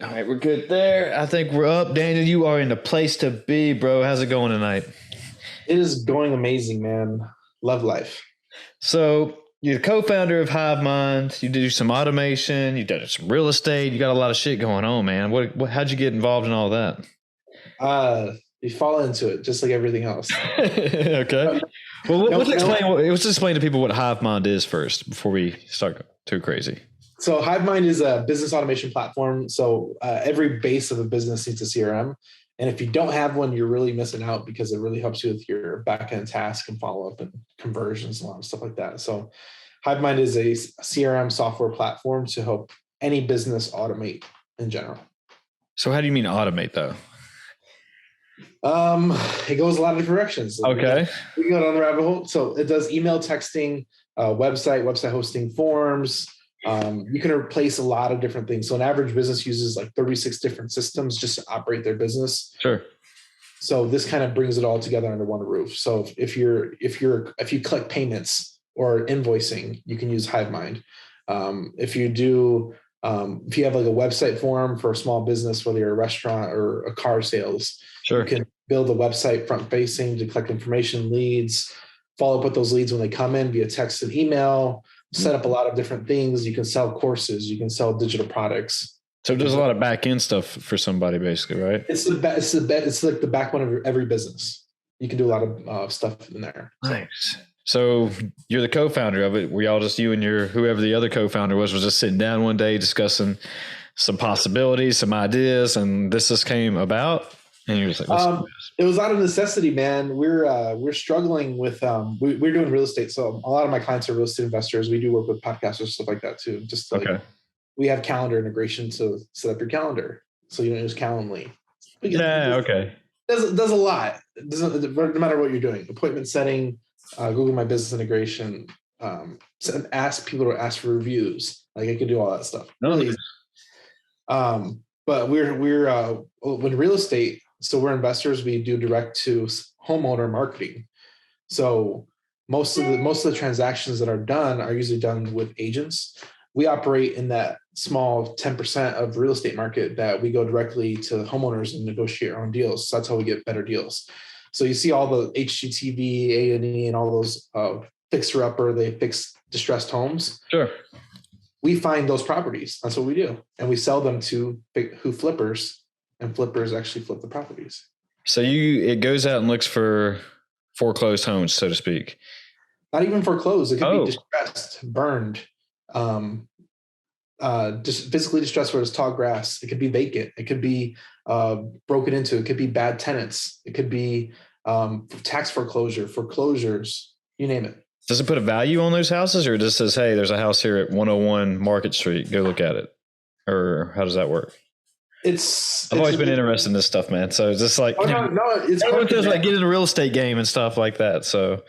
All right. We're good there. I think we're up. Daniel, you are in the place to be, bro. How's it going tonight? It is going amazing, man. Love life. So you're the co-founder of Hivemind. You do some automation. You did some real estate. You got a lot of shit going on, man. How'd you get involved in all that? You fall into it just like everything else. Okay. Well, let's explain to people what Hivemind is first before we start too crazy. So Hivemind is a business automation platform. So every base of a business needs a CRM. And if you don't have one, you're really missing out because it really helps you with your back-end task and follow-up and conversions and a lot of stuff like that. So Hivemind is a CRM software platform to help any business automate in general. So how do you mean automate though? It goes a lot of different directions. Okay. We can go down the rabbit hole. So it does email, texting, website hosting, forms. You can replace a lot of different things. So an average business uses like 36 different systems just to operate their business. Sure. So this kind of brings it all together under one roof. So if you collect payments or invoicing, you can use Hivemind. If you have like a website form for a small business, whether you're a restaurant or a car sales, sure, you can build a website front facing to collect information, leads, follow up with those leads when they come in via text and email, set up a lot of different things. You can sell courses, you can sell digital products. So there's a lot of back end stuff for somebody basically, right? It's like the backbone of every business. You can do a lot of stuff in there. Nice. So you're the co-founder of it. Were y'all just you and whoever the other co-founder was just sitting down one day discussing some possibilities, some ideas, and this just came about? And you're just like, it was out of necessity, man. We're struggling with we're doing real estate. So a lot of my clients are real estate investors. We do work with podcasters, stuff like that too. Just like we have calendar integration to set up your calendar so you don't use Calendly. Okay. Does a lot. It doesn't, no matter what you're doing. Appointment setting, Google My Business integration, ask people to ask for reviews. Like I can do all that stuff. Really easy. But we're when real estate, so we're investors, we do direct to homeowner marketing. So most of the transactions that are done are usually done with agents. We operate in that small 10% of real estate market that we go directly to homeowners and negotiate our own deals. So that's how we get better deals. So you see all the HGTV, A&E, and all those fixer-upper, they fix distressed homes. Sure. We find those properties. That's what we do. And we sell them to flippers, and flippers actually flip the properties. So it goes out and looks for foreclosed homes, so to speak. Not even foreclosed. It could be distressed, burned, just physically distressed where it's tall grass. It could be vacant. It could be broken into. It could be bad tenants. It could be tax foreclosures, you name it. Does it put a value on those houses, or it just says, hey, there's a house here at 101 Market Street, go look at it? Or how does that work? I've always been interested in this stuff, man. So it's just like, it's just like get in a real estate game and stuff like that. So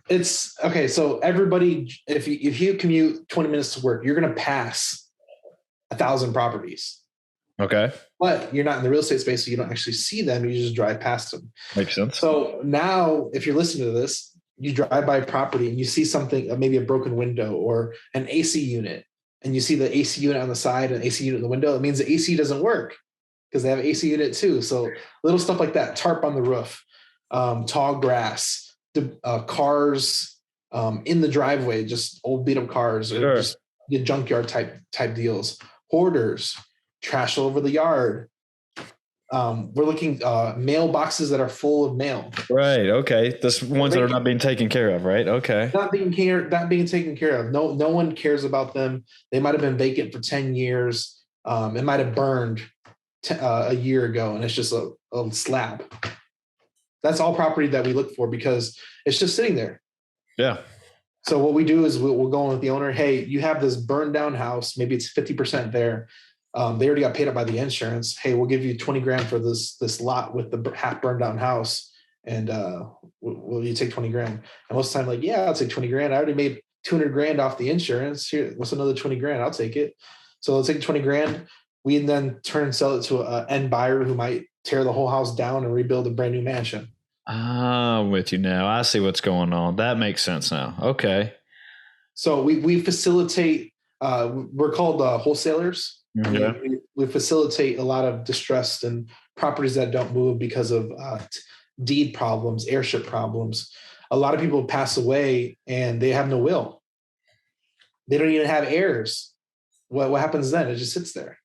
it's okay. So everybody, if you commute 20 minutes to work, you're going to pass 1,000 properties. Okay. But you're not in the real estate space, so you don't actually see them. You just drive past them. Makes sense. So now if you're listening to this, you drive by a property and you see something, maybe a broken window or an AC unit, and you see the AC unit on the side and AC unit in the window, it means the AC doesn't work because they have an AC unit too. So little stuff like that, tarp on the roof, tall grass, cars in the driveway, just old beat up cars, or just the junkyard type deals, hoarders, trash all over the yard. We're looking mailboxes that are full of mail. Right. Okay. This ones that are not being taken care of. Right. Okay. Not being taken care of. No one cares about them. They might have been vacant for 10 years. It might have burned a year ago, and it's just a slab. That's all property that we look for because it's just sitting there. Yeah. So what we do is we'll go in with the owner. Hey, you have this burned down house. Maybe it's 50% there. They already got paid up by the insurance. Hey, we'll give you 20 grand for this lot with the half burned down house. And will you take 20 grand? And most of the time, like, yeah, I'll take 20 grand. I already made 200 grand off the insurance. Here, what's another 20 grand? I'll take it. So they'll take 20 grand. We then sell it to an end buyer who might tear the whole house down and rebuild a brand new mansion. I'm with you now. I see what's going on. That makes sense now. Okay. So we facilitate, we're called wholesalers. Yeah. we facilitate a lot of distressed and properties that don't move because of deed problems, heirship problems. A lot of people pass away and they have no will. They don't even have heirs. What happens then? It just sits there.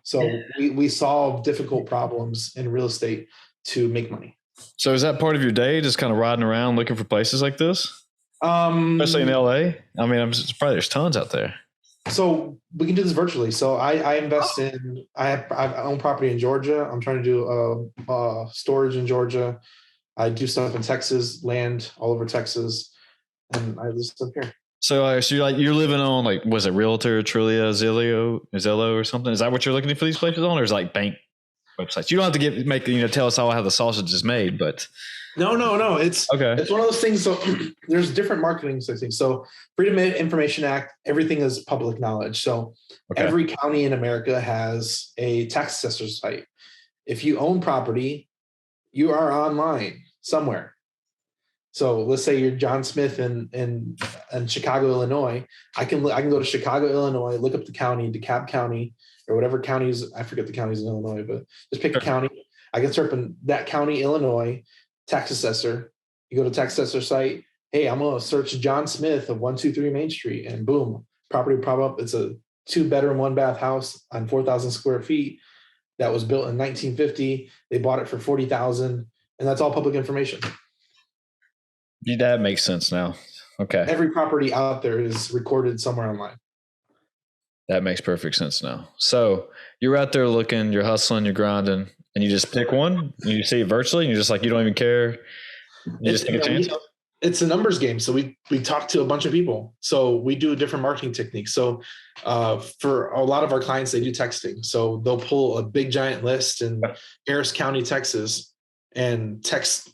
So we solve difficult problems in real estate to make money. So is that part of your day, just kind of riding around looking for places like this? Especially in LA? I mean, I'm probably there's tons out there. So we can do this virtually. So I invest in, I own property in Georgia. I'm trying to do storage in Georgia. I do stuff in Texas, land all over Texas, and I just live here. So you're living on, like, was it Realtor, Trulia, Zillow or something? Is that what you're looking for these places on, or is it like bank websites? You don't have to tell us how the sausage is made, but no. It's okay. It's one of those things. So there's different marketing things. So Freedom of Information Act, everything is public knowledge. So every county in America has a tax assessor site. If you own property, you are online somewhere. So let's say you're John Smith in Chicago, Illinois. I can go to Chicago, Illinois, look up the county, DeKalb County, or whatever counties. I forget the counties in Illinois, but just pick a county. I can search in that county, Illinois, tax assessor. You go to tax assessor site. Hey, I'm gonna search John Smith of 123 Main Street, and boom, property pop up. It's a 2-bedroom, 1-bath house on 4,000 square feet that was built in 1950. They bought it for $40,000, and that's all public information. That makes sense now. Okay. Every property out there is recorded somewhere online. That makes perfect sense now. So you're out there looking, you're hustling, you're grinding, and you just pick one, and you see it virtually, and you're just like, you don't even care. You just take a chance. It's a numbers game. So we talk to a bunch of people. So we do different marketing techniques. So for a lot of our clients, they do texting. So they'll pull a big giant list in Harris County, Texas, and text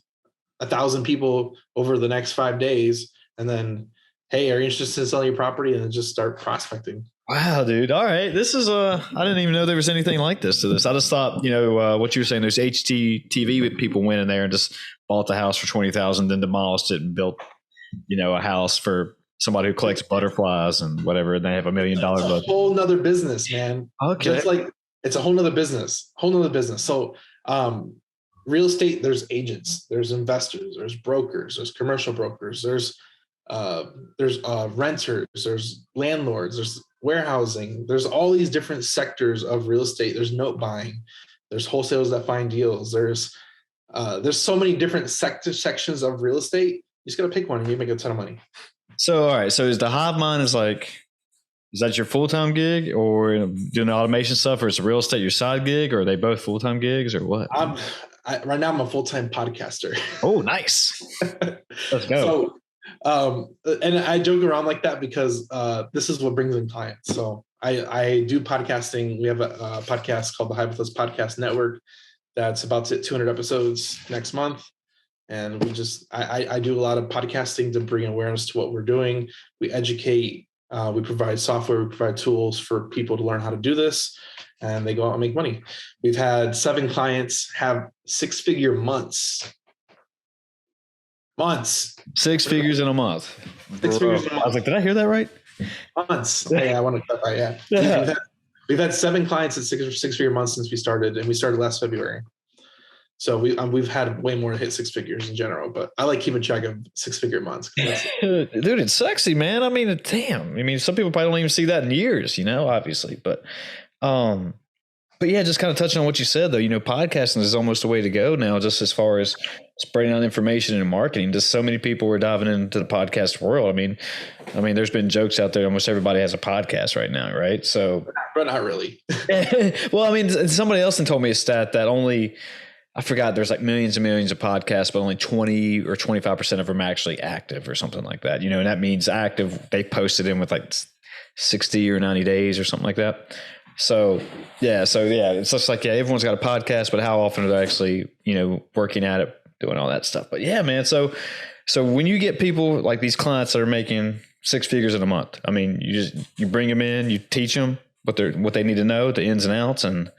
1,000 people over the next 5 days. And then, hey, are you interested in selling your property? And then just start prospecting. Wow, dude. All right. This is I didn't even know there was anything like this to this. I just thought, what you were saying, there's HGTV people went in there and just bought the house for $20,000, then demolished it and built, a house for somebody who collects butterflies and whatever. And they have $1 million budget. It's a whole nother business, man. Okay. It's a whole nother business, So, real estate, there's agents, there's investors, there's brokers, there's commercial brokers, there's renters, there's landlords, there's warehousing, there's all these different sectors of real estate. There's note buying, there's wholesalers that find deals. There's so many different sections of real estate. You just got to pick one and you make a ton of money. So, all right. So is the Hivemind is that your full-time gig, or doing the automation stuff, or is the real estate your side gig, or are they both full-time gigs, or what? Right now I'm a full-time podcaster. Oh, nice. Let's go. So, and I joke around like that because this is what brings in clients. So I do podcasting. We have a podcast called the Hive Podcast Network that's about to hit 200 episodes next month. And I do a lot of podcasting to bring awareness to what we're doing. We educate, we provide software, we provide tools for people to learn how to do this, and they go out and make money. We've had 7 clients have 6-figure months. 6 figures in a month. 6 figures in a month. I was like, did I hear that right? Months. Yeah, I want to clarify. Yeah. We've had 7 clients at 6-figure months since we started, and we started last February. So we've had way more hit 6 figures in general, but I like keeping track of 6-figure months. Dude, it's sexy, man. I mean, damn. I mean, some people probably don't even see that in years, obviously, but yeah, just kind of touching on what you said though, podcasting is almost a way to go now, just as far as spreading out information and marketing. Just so many people are diving into the podcast world. I mean, there's been jokes out there. Almost everybody has a podcast right now, right? So, but not really. Well, I mean, somebody else told me a stat that I forgot, there's like millions and millions of podcasts, but only 20 or 25% of them are actually active or something like that. And that means active. They posted in with like 60 or 90 days or something like that. So yeah, it's just like, everyone's got a podcast, but how often are they actually, working at it, doing all that stuff? But yeah, man. So when you get people like these clients that are making 6 figures in a month, I mean, you bring them in, you teach them what they need to know, the ins and outs, and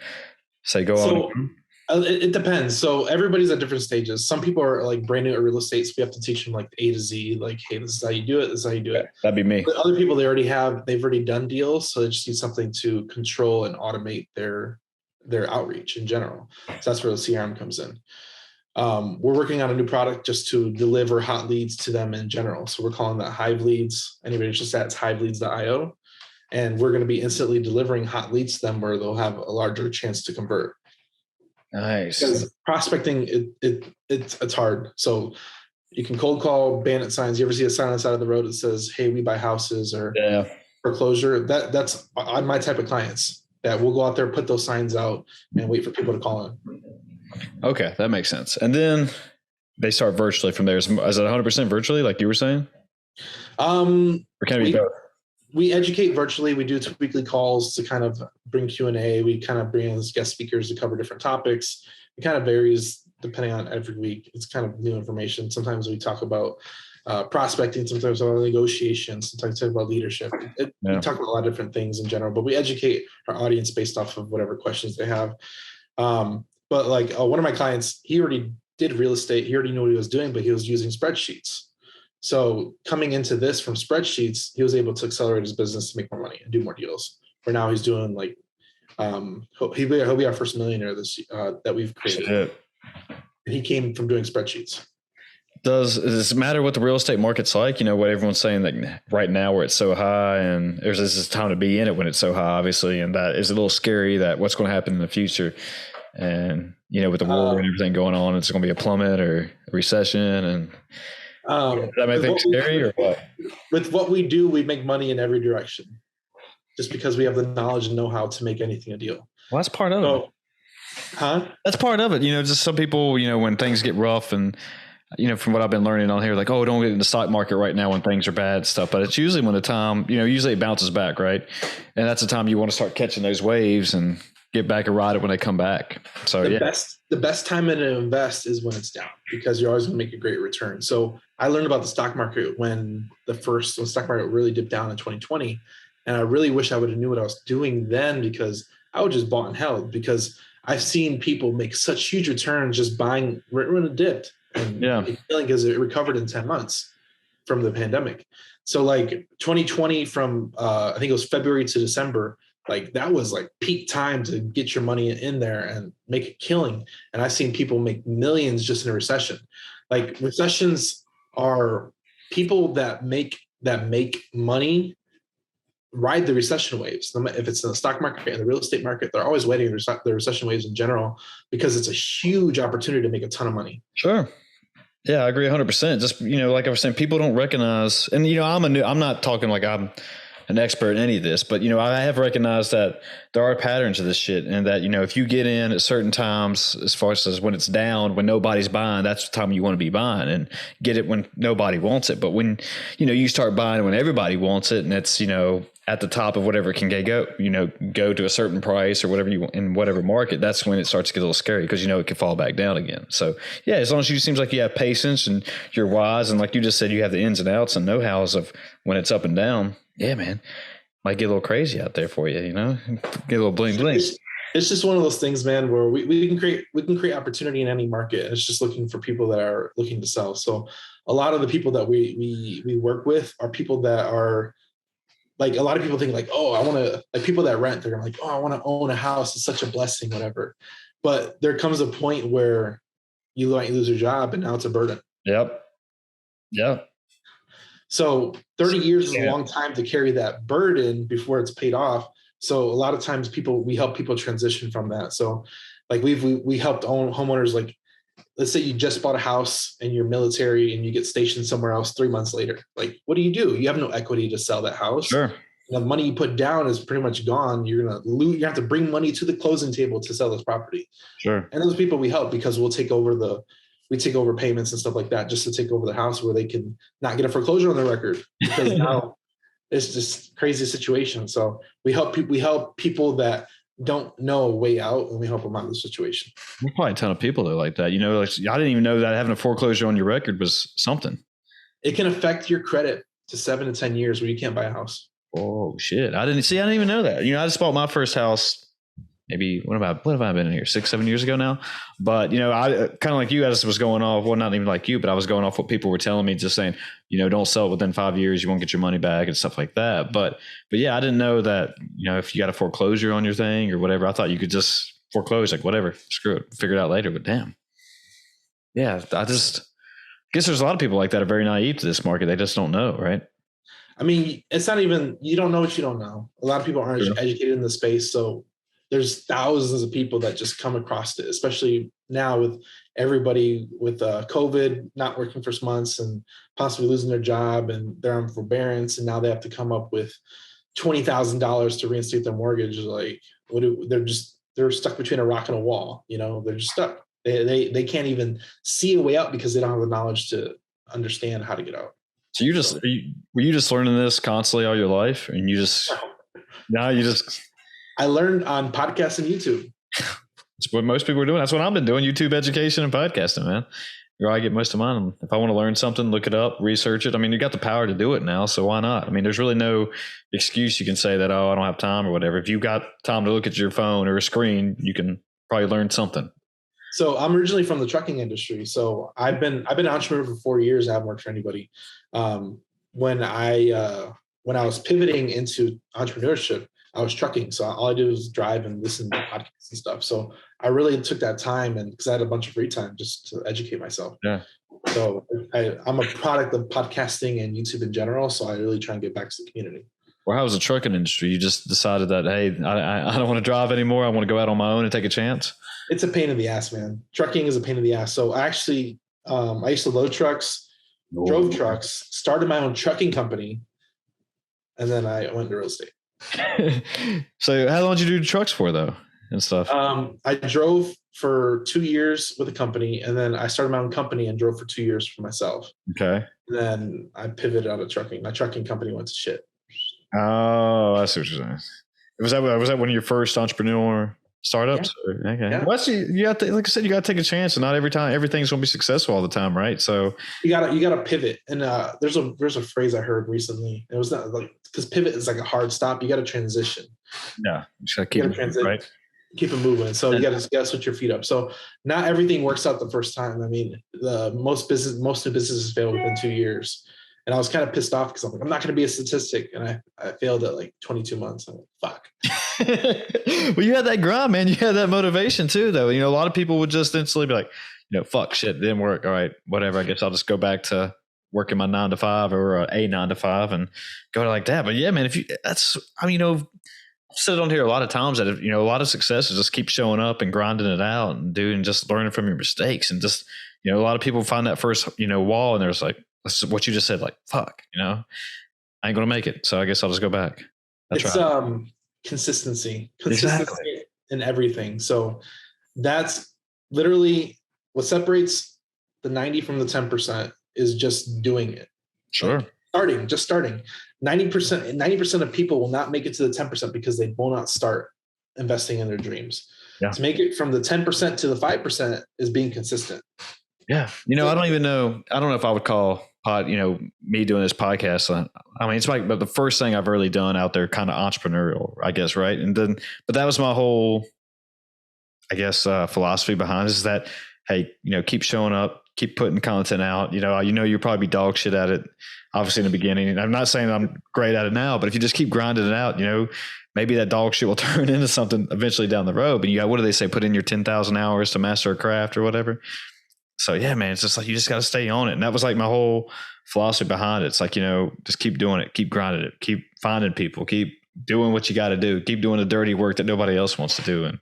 say, go on. It depends. So everybody's at different stages. Some people are like brand new at real estate, so we have to teach them like A to Z. Like, hey, this is how you do it. This is how you do it. That'd be me. But other people, they've already done deals, so they just need something to control and automate their outreach in general. So that's where the CRM comes in. We're working on a new product just to deliver hot leads to them in general. So we're calling that Hive Leads. Anybody interested, it's hiveleads.io. And we're going to be instantly delivering hot leads to them where they'll have a larger chance to convert. Nice. Because prospecting, it's hard. So you can cold call, bandit signs. You ever see a sign on the side of the road that says, "Hey, we buy houses," or foreclosure? That's on my type of clients that will go out there, put those signs out, and wait for people to call in. Okay, that makes sense. And then they start virtually from there. Is it 100% virtually, like you were saying? Or can it be both? We educate virtually. We do weekly calls to kind of bring Q&A. We kind of bring in guest speakers to cover different topics. It kind of varies depending on every week. It's kind of new information. Sometimes we talk about prospecting, sometimes about negotiations, sometimes talk about leadership. We talk about a lot of different things in general, but we educate our audience based off of whatever questions they have. But like one of my clients, he already did real estate. He already knew what he was doing, but he was using spreadsheets. So coming into this from spreadsheets, he was able to accelerate his business to make more money and do more deals. For now, he's doing like, he'll be our first millionaire that we've created. And he came from doing spreadsheets. Does it matter what the real estate market's like? You know, what everyone's saying that right now where it's so high and this is time to be in it when it's so high, obviously. And that is a little scary that what's going to happen in the future. And, you know, with the war and everything going on, it's going to be a plummet or a recession. And does that make things scary or what? With what we do, we make money in every direction just because we have the knowledge and know-how to make anything a deal. Well, that's part of it. That's part of it. You know, just some people, you know, when things get rough and, you know, from what I've been learning on here, like, oh, don't get in the stock market right now when things are bad stuff. But it's usually when the time, you know, usually it bounces back, right? And that's the time you want to start catching those waves and get back and ride it when they come back. So the best time to invest is when it's down because you're always going to make a great return. So I learned about the stock market when the stock market really dipped down in 2020. And I really wish I would have knew what I was doing then because I would just bought and held because I've seen people make such huge returns just buying right when it dipped. And feeling because it recovered in 10 months from the pandemic. So like 2020 from I think it was February to December, like that was like peak time to get your money in there and make a killing. And I've seen people make millions just in a recession. Like recessions are people that make money ride the recession waves. If it's in the stock market and the real estate market, they're always waiting the recession waves in general because it's a huge opportunity to make a ton of money. Sure. Yeah, I agree 100%. Just, you know, like I was saying, people don't recognize, and, you know, I'm not talking like I'm an expert in any of this, but, you know, I have recognized that there are patterns of this shit and that, you know, if you get in at certain times, as far as when it's down, when nobody's buying, that's the time you want to be buying and get it when nobody wants it. But when, you know, you start buying when everybody wants it and it's, you know, at the top of whatever it can go to a certain price or whatever you want in whatever market, that's when it starts to get a little scary because, you know, it can fall back down again. So yeah, as long as seems like you have patience and you're wise. And like you just said, you have the ins and outs and know-hows of when it's up and down. Yeah, man, might get a little crazy out there for you, you know, get a little bling bling. It's just one of those things, man, where we can create opportunity in any market. It's just looking for people that are looking to sell. So a lot of the people that we work with are people that are, like, a lot of people think like, oh, I want to, like, people that rent, they're like, oh, I want to own a house. It's such a blessing, whatever. But there comes a point where you might lose your job and now it's a burden. Yep. So 30 years is a long time to carry that burden before it's paid off. So a lot of times we help people transition from that. So like we helped homeowners, like, let's say you just bought a house and you're military and you get stationed somewhere else 3 months later. Like, what do? You have no equity to sell that house. Sure. The money you put down is pretty much gone. You're going to lose. You have to bring money to the closing table to sell this property. Sure. And those people we help because we take over payments and stuff like that just to take over the house where they can not get a foreclosure on their record because now it's just crazy situation. So we help people that don't know a way out and we help them out of the situation. There's probably a ton of people that are like that. You know, like, I didn't even know that having a foreclosure on your record was something. It can affect your credit to 7 to 10 years where you can't buy a house. Oh shit. I didn't even know that. You know, I just bought my first house maybe what have I been in here 6-7 years ago now? But I kind of like you, I just was going off. Well, not even like you, but I was going off what people were telling me, just saying, don't sell it within 5 years, you won't get your money back and stuff like that. But yeah, I didn't know that if you got a foreclosure on your thing or whatever, I thought you could just foreclose, like whatever, screw it, figure it out later. But damn, yeah, I just guess there's a lot of people like that are very naive to this market. They just don't know, right? I mean, it's not even, you don't know what you don't know. A lot of people aren't educated in the space. So there's thousands of people that just come across it, especially now with everybody with COVID not working for some months and possibly losing their job, and they're on forbearance, and now they have to come up with $20,000 to reinstate their mortgage. Like, they're stuck between a rock and a wall. They're just stuck. They can't even see a way out because they don't have the knowledge to understand how to get out. So were you just learning this constantly all your life, and I learned on podcasts and YouTube. That's what most people are doing. That's what I've been doing: YouTube education and podcasting, man. Where I get most of mine. If I want to learn something, look it up, research it. I mean, you got the power to do it now, so why not? I mean, there's really no excuse you can say that, I don't have time or whatever. If you've got time to look at your phone or a screen, you can probably learn something. So I'm originally from the trucking industry. So I've been an entrepreneur for 4 years. I haven't worked for anybody. When I was pivoting into entrepreneurship, I was trucking. So all I do is drive and listen to podcasts and stuff. So I really took that time, and because I had a bunch of free time just to educate myself. Yeah. So I'm a product of podcasting and YouTube in general. So I really try and get back to the community. Well, how was the trucking industry? You just decided that, hey, I don't want to drive anymore. I want to go out on my own and take a chance. It's a pain in the ass, man. Trucking is a pain in the ass. So I actually, I used to load trucks, drove trucks, started my own trucking company, and then I went into real estate. So how long did you do trucks for, though, and stuff? I drove for 2 years with a company, and then I started my own company and drove for 2 years for myself. Okay. And then I pivoted out of trucking. My trucking company went to shit. Oh, I see what you're saying. Was that one of your first entrepreneur startups? Yeah. Okay. Yeah. Well, you got to, like I said, you got to take a chance, and not every time everything's going to be successful all the time, right? So you got to pivot. And there's a phrase I heard recently. It was not like, because pivot is like a hard stop. You got to transition. Yeah, you got to keep it right. Keep it moving. So you got to switch your feet up. So not everything works out the first time. I mean, most new businesses fail within 2 years. And I was kind of pissed off because I'm like, I'm not going to be a statistic. And I failed at like 22 months. I'm like, fuck. Well, you had that grind, man. You had that motivation too, though. A lot of people would just instantly be like, fuck, shit, it didn't work. All right, whatever. I guess I'll just go back to working my 9 to 5 or a 9 to 5 and go like that. But yeah, man, I've said it on here a lot of times that, a lot of success is just keep showing up and grinding it out and doing, just learning from your mistakes. And just, a lot of people find that first, wall, and they're just like, that's what you just said, like, fuck, I ain't going to make it. So I guess I'll just go back. It's consistency exactly. In everything. So that's literally what separates the 90 from the 10% is just doing it. Sure. Just starting. 90% of people will not make it to the 10% because they will not start investing in their dreams. Yeah. To make it from the 10% to the 5% is being consistent. Yeah. I don't even know. I don't know if I would call me doing this podcast. I mean, it's like, but the first thing I've really done out there, kind of entrepreneurial, I guess. Right. And then, but that was my whole, I guess, philosophy behind this is that, hey, keep showing up, keep putting content out. You'll probably be dog shit at it, obviously in the beginning. And I'm not saying I'm great at it now, but if you just keep grinding it out, maybe that dog shit will turn into something eventually down the road. But what do they say? Put in your 10,000 hours to master a craft or whatever. So yeah, man, it's just like, you just got to stay on it. And that was like my whole philosophy behind it. It's like, just keep doing it, keep grinding it, keep finding people, keep doing what you got to do, keep doing the dirty work that nobody else wants to do. And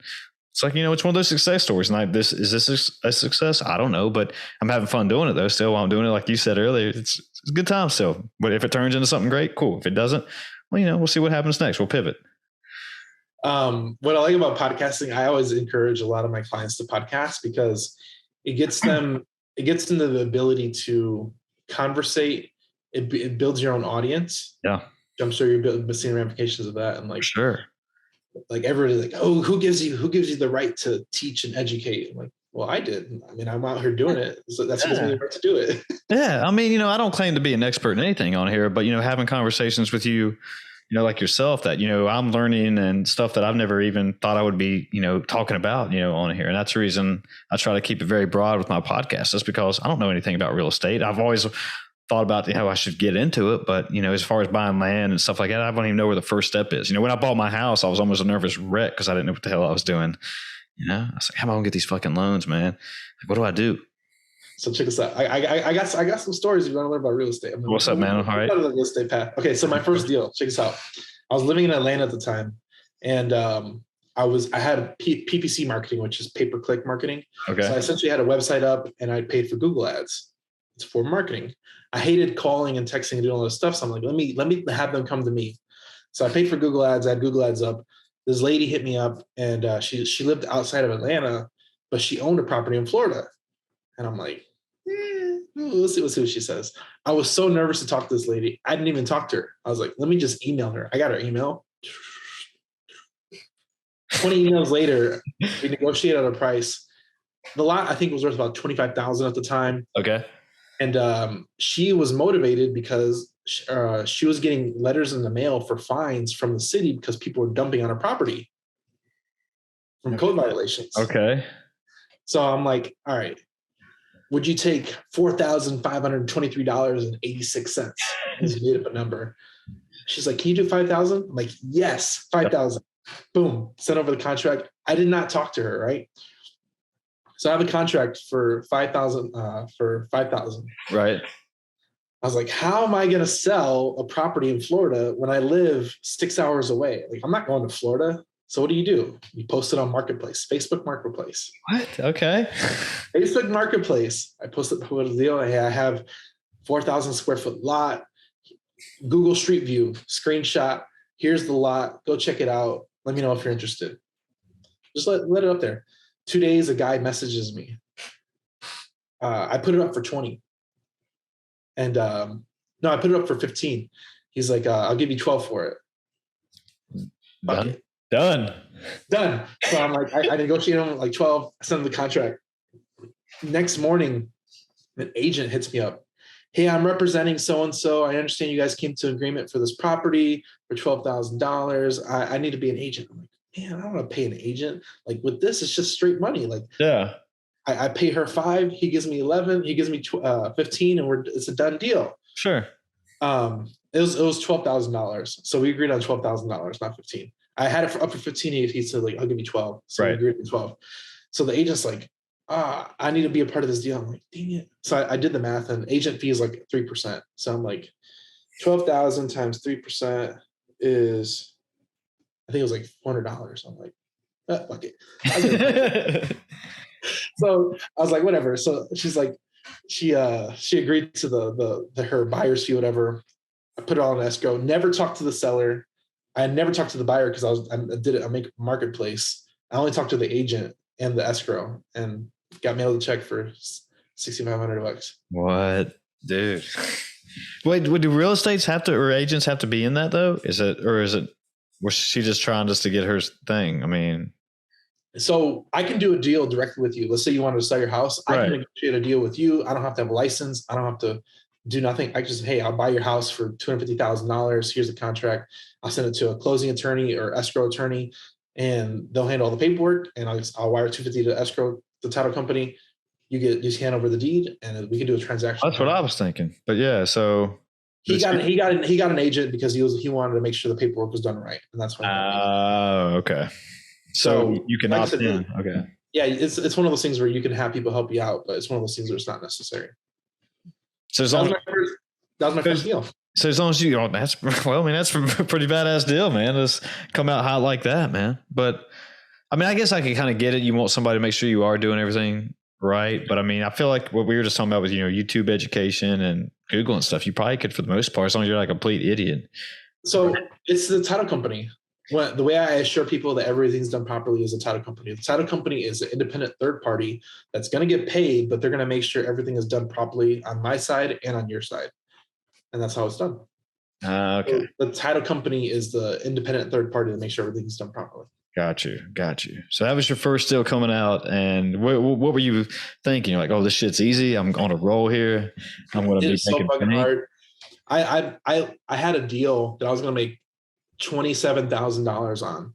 it's like, it's one of those success stories. And is this a success? I don't know, but I'm having fun doing it though. Still, while I'm doing it, like you said earlier, it's a good time still. But if it turns into something great, cool. If it doesn't, well, we'll see what happens next. We'll pivot. What I like about podcasting, I always encourage a lot of my clients to podcast because it gets them the ability to conversate. It builds your own audience. Yeah. I'm sure you're seeing ramifications of that. And like, sure. Like everybody's like, oh, who gives you the right to teach and educate? I'm like, well, I did. I mean, I'm out here doing it. So that's gives me the right to do it. Yeah. I mean, I don't claim to be an expert in anything on here, but having conversations with you, like yourself that, I'm learning and stuff that I've never even thought I would be, talking about, on here. And that's the reason I try to keep it very broad with my podcast, just because I don't know anything about real estate. I've always thought about how I should get into it. But, as far as buying land and stuff like that, I don't even know where the first step is. When I bought my house, I was almost a nervous wreck because I didn't know what the hell I was doing. I was like, how am I going to get these fucking loans, man? Like, what do I do? So check this out. I got some stories if you want to learn about real estate. What's up, man? All right. The real estate path. Okay, so my first deal. Check this out. I was living in Atlanta at the time, and I had PPC marketing, which is pay-per-click marketing. Okay. So I essentially had a website up, and I paid for Google Ads. It's for marketing. I hated calling and texting and doing all this stuff. So I'm like, let me have them come to me. So I paid for Google Ads. I had Google Ads up. This lady hit me up, and she lived outside of Atlanta, but she owned a property in Florida. And I'm like, we'll see what she says. I was so nervous to talk to this lady. I didn't even talk to her. I was like, let me just email her. I got her email. 20 emails later, we negotiated a price. The lot, I think, was worth about $25,000 at the time. Okay. And she was motivated because she was getting letters in the mail for fines from the city because people were dumping on her property from code violations. Okay. So I'm like, all right, would you take $4,523.86? Just made up a number. She's like, can you do 5,000? I'm like, yes, 5,000. Boom, sent over the contract. I did not talk to her, right? So I have a contract for 5,000. Right. I was like, how am I going to sell a property in Florida when I live 6 hours away? Like, I'm not going to Florida. So what do? You post it on Marketplace, Facebook Marketplace. What? Okay. Facebook Marketplace. I posted the deal. Hey, I have 4,000 square foot lot. Google Street View, screenshot. Here's the lot. Go check it out. Let me know if you're interested. Just let it up there. 2 days, a guy messages me. I put it up for 20. And no, I put it up for 15. He's like, I'll give you 12 for it. Done. So I'm like, I negotiated him like 12. I sent him the contract. Next morning, an agent hits me up. Hey, I'm representing so-and-so. I understand you guys came to agreement for this property for $12,000. I need to be an agent. I'm like, man, I don't want to pay an agent. Like with this, it's just straight money. Like, yeah. I pay her 5. He gives me 11. He gives me 15, and it's a done deal. Sure. It was $12,000. So we agreed on $12,000, not 15. I had it up for 15. He said, like, I'll give you 12. So we agreed on 12. So the agent's like, I need to be a part of this deal. I'm like, dang it. So I did the math, and agent fee is like 3%. So I'm like, 12,000 times 3% is, I think it was like $400. I'm like, fuck it. So I was like, whatever. So she's like, she agreed to the her buyer's fee, whatever. I put it all in escrow. Never talked to the seller. I never talked to the buyer because I make marketplace. I only talked to the agent and the escrow, and got mailed a check for $6,500. What, dude? Wait, do real estates have to, or agents have to be in that though? Was she just trying to get her thing? I mean, so I can do a deal directly with you. Let's say you wanted to sell your house. I can negotiate a deal with you. I don't have to have a license. I don't have to do nothing. I just, hey, I'll buy your house for $250,000. Here's the contract. I'll send it to a closing attorney or escrow attorney, and they'll handle all the paperwork. And I'll wire $250 to escrow, the title company. You just hand over the deed, and we can do a transaction. That's what I was thinking. But yeah, so he got an agent because he wanted to make sure the paperwork was done right, and that's why. Okay. So you can opt in. Okay. Yeah, it's one of those things where you can have people help you out, but it's one of those things where it's not necessary. So that was my first deal. So as long as that's a pretty badass deal, man. Just come out hot like that, man. But I mean, I guess I can kind of get it. You want somebody to make sure you are doing everything right. But I mean, I feel like what we were just talking about with, YouTube education and Google and stuff, you probably could for the most part, as long as you're not a complete idiot. So it's the title company. The way I assure people that everything's done properly is a title company. The title company is an independent third party that's going to get paid, but they're going to make sure everything is done properly on my side and on your side. And that's how it's done. Okay. So the title company is the independent third party to make sure everything's done properly. Got you. So that was your first deal coming out. And what were you thinking? You're like, oh, this shit's easy. I'm on a roll here. I'm going to be so fucking hard. I had a deal that I was going to make $27,000 on.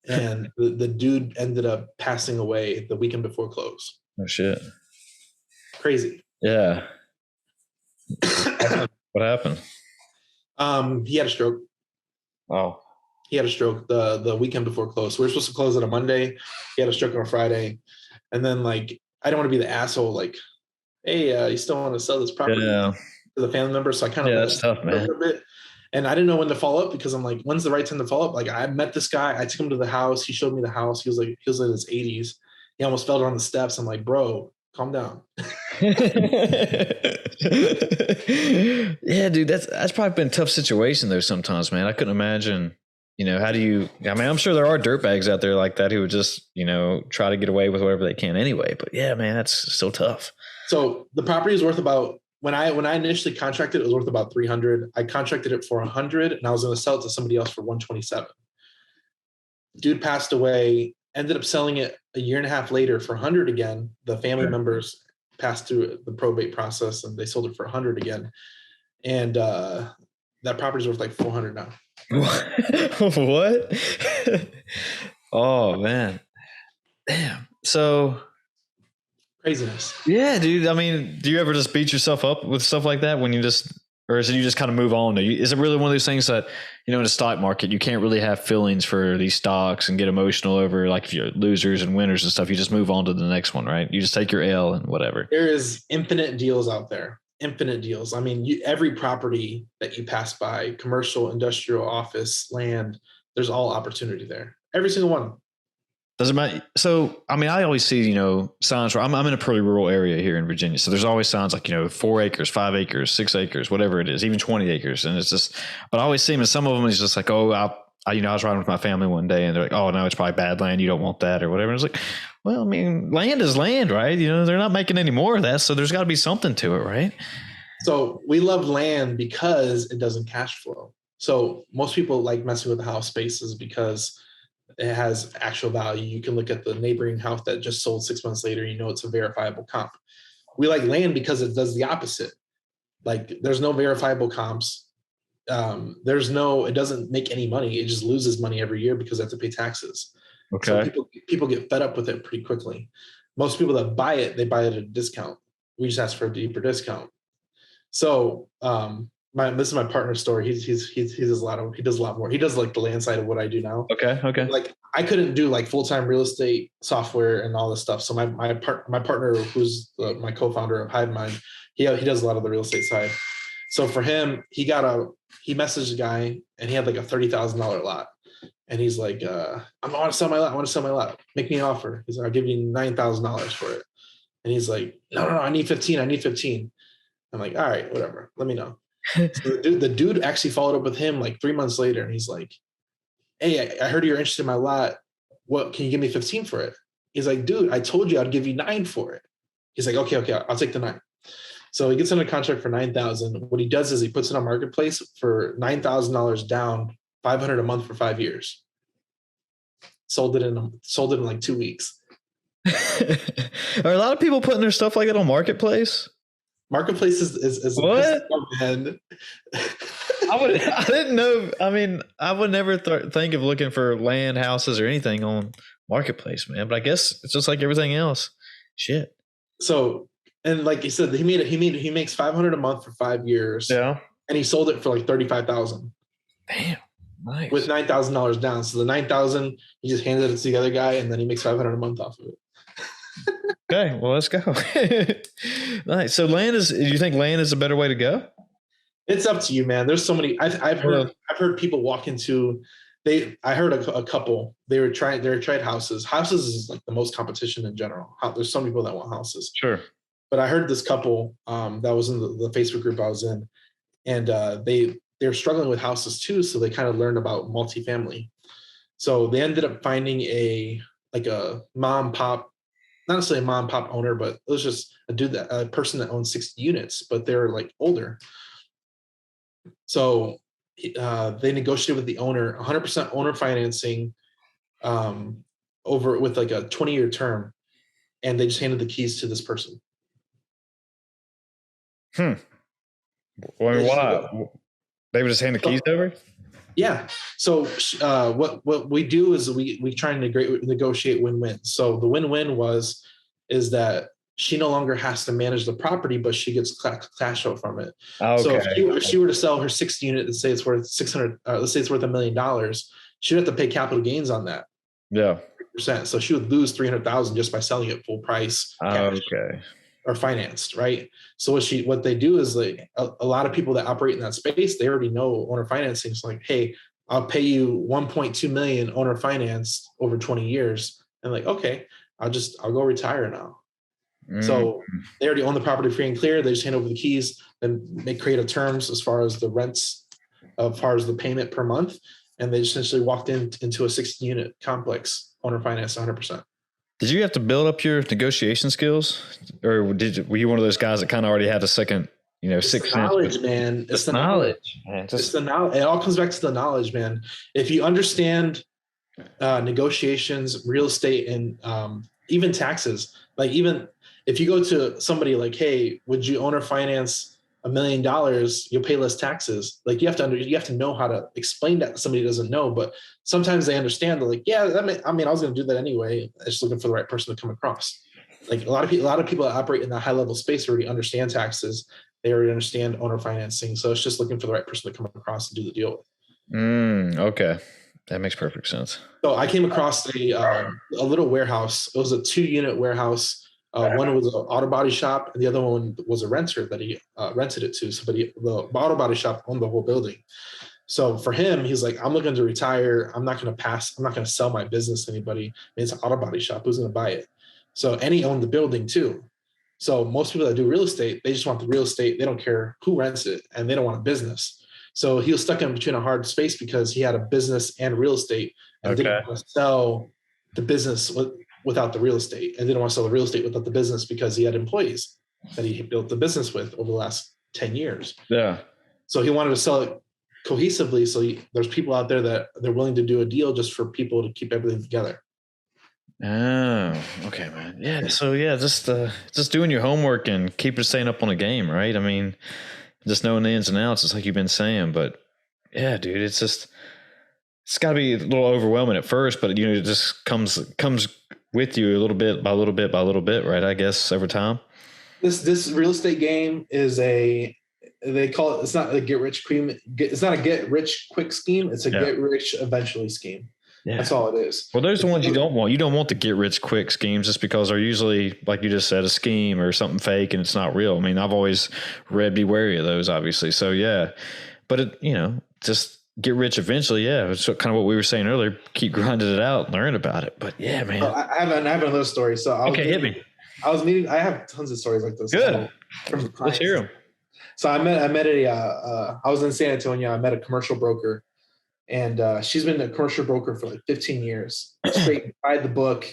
And the dude ended up passing away the weekend before close. Oh shit. Crazy. Yeah. What happened? He had a stroke. Oh. He had a stroke the weekend before close. We were supposed to close on a Monday. He had a stroke on a Friday. And then like, I don't want to be the asshole, like, hey, you still want to sell this property to the family member? So I kind of that's tough, man. a bit. And I didn't know when to follow up because I'm like, when's the right time to follow up? Like I met this guy. I took him to the house. He showed me the house. He was in his 80s. He almost fell down the steps. I'm like, bro, calm down. Yeah, dude, that's probably been a tough situation though sometimes, man. I couldn't imagine, how do you, I mean, I'm sure there are dirtbags out there like that who would just, try to get away with whatever they can anyway. But yeah, man, that's still tough. So the property is worth about, when I initially contracted, it was worth about 300. I contracted it for 100 and I was going to sell it to somebody else for 127. Dude passed away, ended up selling it a year and a half later for 100 again. The family members passed through the probate process and they sold it for 100 again. And that property is worth like 400 now. What? Oh man. Damn. So craziness. Yeah, dude. I mean, do you ever just beat yourself up with stuff like that when you just, or is it you just kind of move on? Is it really one of those things that, in the stock market, you can't really have feelings for these stocks and get emotional over like if you're losers and winners and stuff. You just move on to the next one, right? You just take your L and whatever. There is infinite deals out there. Infinite deals. I mean, every property that you pass by, commercial, industrial, office, land, there's all opportunity there. Every single one. Doesn't matter. So, I mean, I always see, signs where I'm in a pretty rural area here in Virginia. So there's always signs like, 4 acres, 5 acres, 6 acres, whatever it is, even 20 acres. And it's just, but I always see them, and some of them is just like, oh, I was riding with my family one day and they're like, oh, no, it's probably bad land. You don't want that or whatever. And it's like, well, I mean, land is land, right? They're not making any more of that. So there's got to be something to it, right? So we love land because it doesn't cash flow. So most people like messing with the house spaces because it has actual value. You can look at the neighboring house that just sold 6 months later. It's a verifiable comp. We like land because it does the opposite. Like there's no verifiable comps. It doesn't make any money. It just loses money every year because they have to pay taxes. Okay. So people get fed up with it pretty quickly. Most people that buy it, they buy it at a discount. We just ask for a deeper discount. So this is my partner's story. He does a lot more. He does like the land side of what I do now. Okay. Like I couldn't do like full-time real estate software and all this stuff. So my partner, who's my co-founder of Hivemind, he does a lot of the real estate side. So for him, he messaged a guy and he had like a $30,000 lot. And he's like, I want to sell my lot. Make me an offer. He's like, I'll give you $9,000 for it. And he's like, no, I need 15. I'm like, all right, whatever. Let me know. So the dude actually followed up with him like 3 months later. And he's like, hey, I heard you're interested in my lot. What, can you give me 15 for it? He's like, dude, I told you I'd give you 9 for it. He's like, okay, I'll take the 9. So he gets under contract for 9,000. What he does is he puts it on Marketplace for $9,000 down, 500 a month for 5 years. Sold it in like 2 weeks. Are a lot of people putting their stuff like that on Marketplace? Marketplace is what? Man. I didn't know. I mean, I would never think of looking for land, houses, or anything on Marketplace, man. But I guess it's just like everything else. Shit. So, and like you said, he makes 500 a month for 5 years. Yeah. And he sold it for like 35,000. Damn. Nice. With $9,000 down. So the 9,000, he just handed it to the other guy, and then he makes 500 a month off of it. Okay, well, let's go. Nice. So do you think land is a better way to go? It's up to you, man. There's so many. I've heard people walk into. I heard a couple. They were tried houses. Houses is like the most competition in general. There's some people that want houses. Sure. But I heard this couple that was in the Facebook group I was in, and they're struggling with houses too. So they kind of learned about multifamily. So they ended up finding a mom and pop. Not necessarily a mom and pop owner, but it was just a person that owns 60 units, but they're like older. So they negotiated with the owner, 100% owner financing over with like a 20-year term. And they just handed the keys to this person. Well, why? They would just hand the keys over? Yeah. So what we do is we try and negotiate win-win. So the win-win is that she no longer has to manage the property, but she gets cash out from it. So if she were to sell her 60 unit and say it's worth 600, let's say it's worth $1 million, she would have to pay capital gains on that. Yeah. So she would lose 300,000 just by selling it full price cash. Okay. Or financed, right? So what they do is like a lot of people that operate in that space, they already know owner financing. It's like, hey, I'll pay you 1.2 million owner finance over 20 years. And like, okay, I'll go retire now. So they already own the property free and clear. They just hand over the keys, then they create a terms as far as the rents, as far as the payment per month. And they essentially walked into a 60 unit complex, owner finance 100%. Did you have to build up your negotiation skills, or were you one of those guys that kind of already had a second, sixth knowledge, man? It's the knowledge. It's the knowledge. It all comes back to the knowledge, man. If you understand negotiations, real estate, and even taxes, like even if you go to somebody like, hey, would you owner finance $1 million? You'll pay less taxes. Like you have to know how to explain that to somebody who doesn't know. But sometimes they understand. They're like, yeah, I was going to do that anyway. I'm just looking for the right person to come across. Like a lot of people that operate in that high level space already understand taxes. They already understand owner financing. So it's just looking for the right person to come across and do the deal with. Okay. That makes perfect sense. So I came across a little warehouse. It was a 2-unit warehouse. One was an auto body shop, and the other one was a renter that he rented it to. So, the auto body shop owned the whole building. So for him, he's like, I'm looking to retire. I'm not going to sell my business to anybody. It's an auto body shop. Who's going to buy it? So, and he owned the building too. So most people that do real estate, they just want the real estate. They don't care who rents it, and they don't want a business. So he was stuck in between a hard space because he had a business and real estate, and didn't want to sell the business without the real estate, and didn't want to sell the real estate without the business because he had employees that he built the business with over the last 10 years. Yeah. So he wanted to sell it cohesively. So there's people out there that they're willing to do a deal just for people to keep everything together. Oh, okay, man. Yeah. So yeah, just doing your homework and keep staying up on the game, right? I mean, just knowing the ins and outs, it's like you've been saying, but yeah, dude, it's gotta be a little overwhelming at first, but it just comes with you a little bit by little bit by little bit, right? I guess over time. This real estate game is they call it, it's not a get rich quick scheme. It's a get rich eventually scheme. Yeah. That's all it is. Well, those are the ones you don't want. You don't want the get rich quick schemes just because they're usually, like you just said, a scheme or something fake and it's not real. I mean, I've always read be wary of those, obviously. So yeah, but just get rich eventually. Yeah, it's kind of what we were saying earlier. Keep grinding it out, learn about it. But yeah, man. I have another story. So hit me. I have tons of stories like this. Good. Let's hear them. So I was in San Antonio. I met a commercial broker. And she's been a commercial broker for like 15 years. Straight buy the book,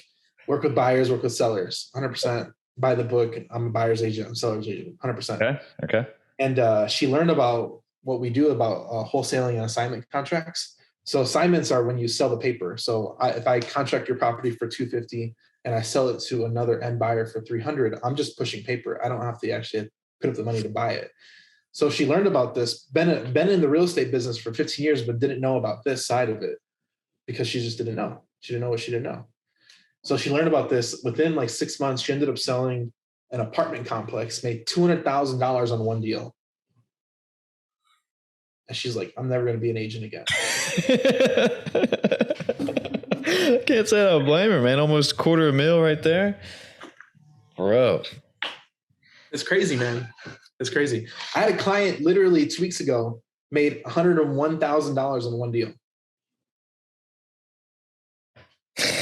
work with buyers, work with sellers, 100%. Buy the book. I'm a buyer's agent. I'm a seller's agent, 100%. Okay. And she learned about what we do about wholesaling and assignment contracts. So assignments are when you sell the paper. So if I contract your property for $250 and I sell it to another end buyer for $300, I'm just pushing paper. I don't have to actually put up the money to buy it. So she learned about this, been in the real estate business for 15 years, but didn't know about this side of it because she just didn't know. She didn't know what she didn't know. So she learned about this within like 6 months. She ended up selling an apartment complex, made $200,000 on one deal. And she's like, I'm never going to be an agent again. Can't say I don't blame her, man. Almost $250,000 right there. Bro. It's crazy, man. It's crazy. I had a client literally 2 weeks ago made $101,000 on one deal.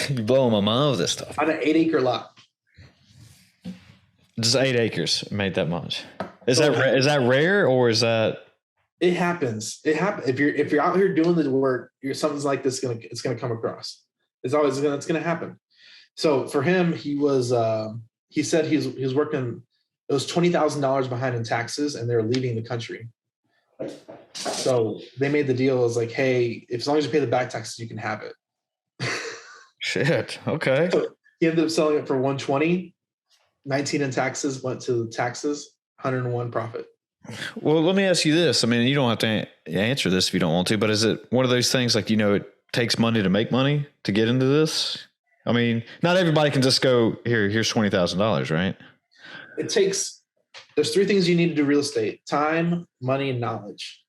You're blowing my mind with this stuff. On an 8-acre lot. Just 8 acres made that much. Is that rare or is that? It happens. It happens. If you're out here doing the work, something's like this it's gonna come across. It's gonna happen. So for him, he said he was working. It was $20,000 behind in taxes, and they're leaving the country. So they made the deal. It was like, hey, as long as you pay the back taxes, you can have it. Shit. Okay. So he ended up selling it for $120, 19 in taxes, went to the taxes, 101 profit. Well, let me ask you this. I mean, you don't have to answer this if you don't want to, but is it one of those things like, it takes money to make money to get into this? I mean, not everybody can just go here's $20,000, right? There's three things you need to do real estate: time, money, and knowledge.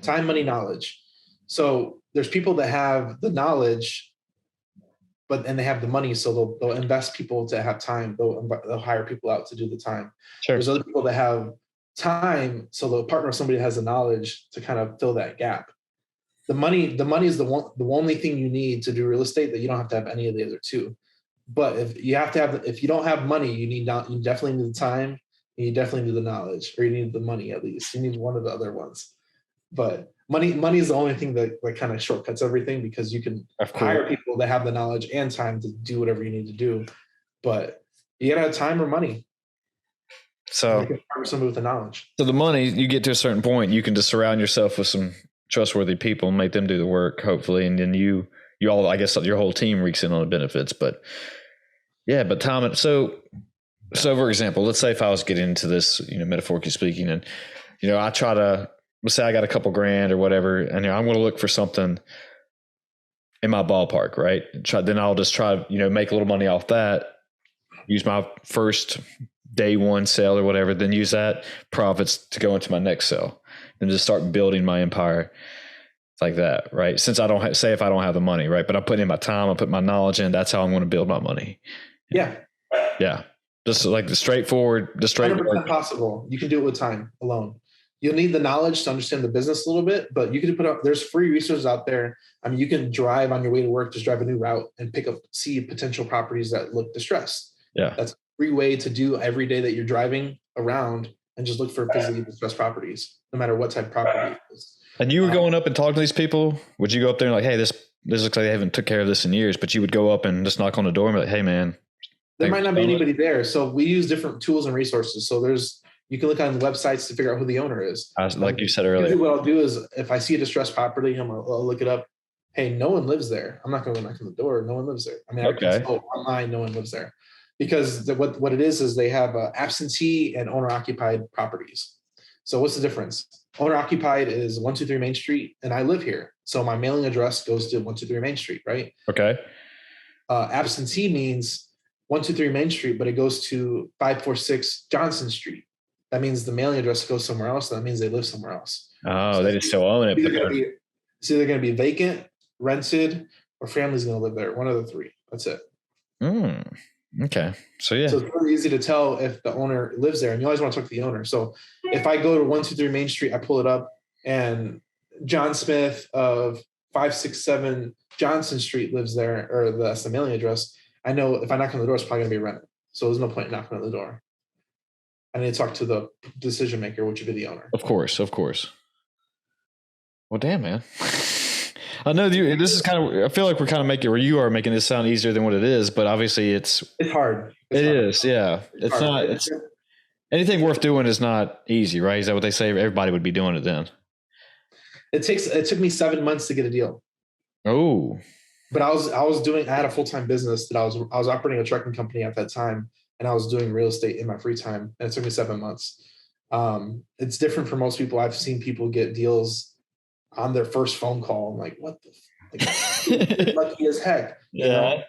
Time, money, knowledge. So there's people that have the knowledge, and they have the money, so they'll invest people to have time. They'll hire people out to do the time. Sure. There's other people that have time, so they'll partner with somebody that has the knowledge to kind of fill that gap. The money is the only thing you need to do real estate, that you don't have to have any of the other two. But if you don't have money, you definitely need the time, and you definitely need the knowledge, or you need the money. At least you need one of the other ones. But money is the only thing that kind of shortcuts everything, because you can hire people that have the knowledge and time to do whatever you need to do. But you gotta have time or money. So you can hire somebody with the knowledge. So the money, you get to a certain point, you can just surround yourself with some trustworthy people and make them do the work, hopefully, and then you all, I guess, your whole team reeks in on the benefits. But yeah, but Tom, so for example, let's say if I was getting into this, metaphorically speaking, and I try to, let's say I got a couple grand or whatever, and I'm going to look for something in my ballpark, right? Then I'll just try, make a little money off that, use my first day one sale or whatever, then use that profits to go into my next sale, and just start building my empire like that, right? Since I don't if I don't have the money, right? But I'm putting in my time, I put my knowledge in. That's how I'm going to build my money. Yeah. Just like the straightforward. 100% possible. You can do it with time alone. You'll need the knowledge to understand the business a little bit, but you can there's free resources out there. I mean, you can drive on your way to work, just drive a new route and see potential properties that look distressed. Yeah. That's a free way to do every day that you're driving around, and just look for physically distressed properties, no matter what type of property it is. And you were going up and talking to these people? Would you go up there and like, hey, this looks like they haven't took care of this in years, but you would go up and just knock on the door and be like, hey, man. There might not be anybody there. So we use different tools and resources. So you can look on the websites to figure out who the owner is. Like you said earlier. What I'll do is, if I see a distressed property, I'll look it up. Hey, no one lives there. I'm not going to knock on the door. No one lives there. I mean, I can tell online no one lives there. Because what it is they have absentee and owner-occupied properties. So what's the difference? Owner-occupied is 123 Main Street, and I live here. So my mailing address goes to 123 Main Street, right? Okay. Absentee means 123 Main Street, but it goes to 546 Johnson Street. That means the mailing address goes somewhere else. That means they live somewhere else. Oh, so they just still own it. It's either going to be vacant, rented, or family's going to live there. One of the three. That's it. Okay. So yeah. So it's really easy to tell if the owner lives there, and you always want to talk to the owner. So if I go to 123 Main Street, I pull it up, and John Smith of 567 Johnson Street lives there, or that's the mailing address. I know if I knock on the door, it's probably going to be rented. So there's no point in knocking on the door. I need to talk to the decision maker, which would be the owner. Of course. Well, damn, man. I know this is I feel like we're kind of making, or you are making this sound easier than what it is, but obviously it's hard. It is. Yeah. It's not, anything worth doing is not easy, right? Is that what they say? Everybody would be doing it then. It took me 7 months to get a deal. Oh. But I had a full-time business that I was operating a trucking company at that time, and I was doing real estate in my free time, and it took me 7 months. It's different for most people. I've seen people get deals on their first phone call. I'm like, what the lucky as heck. Yeah.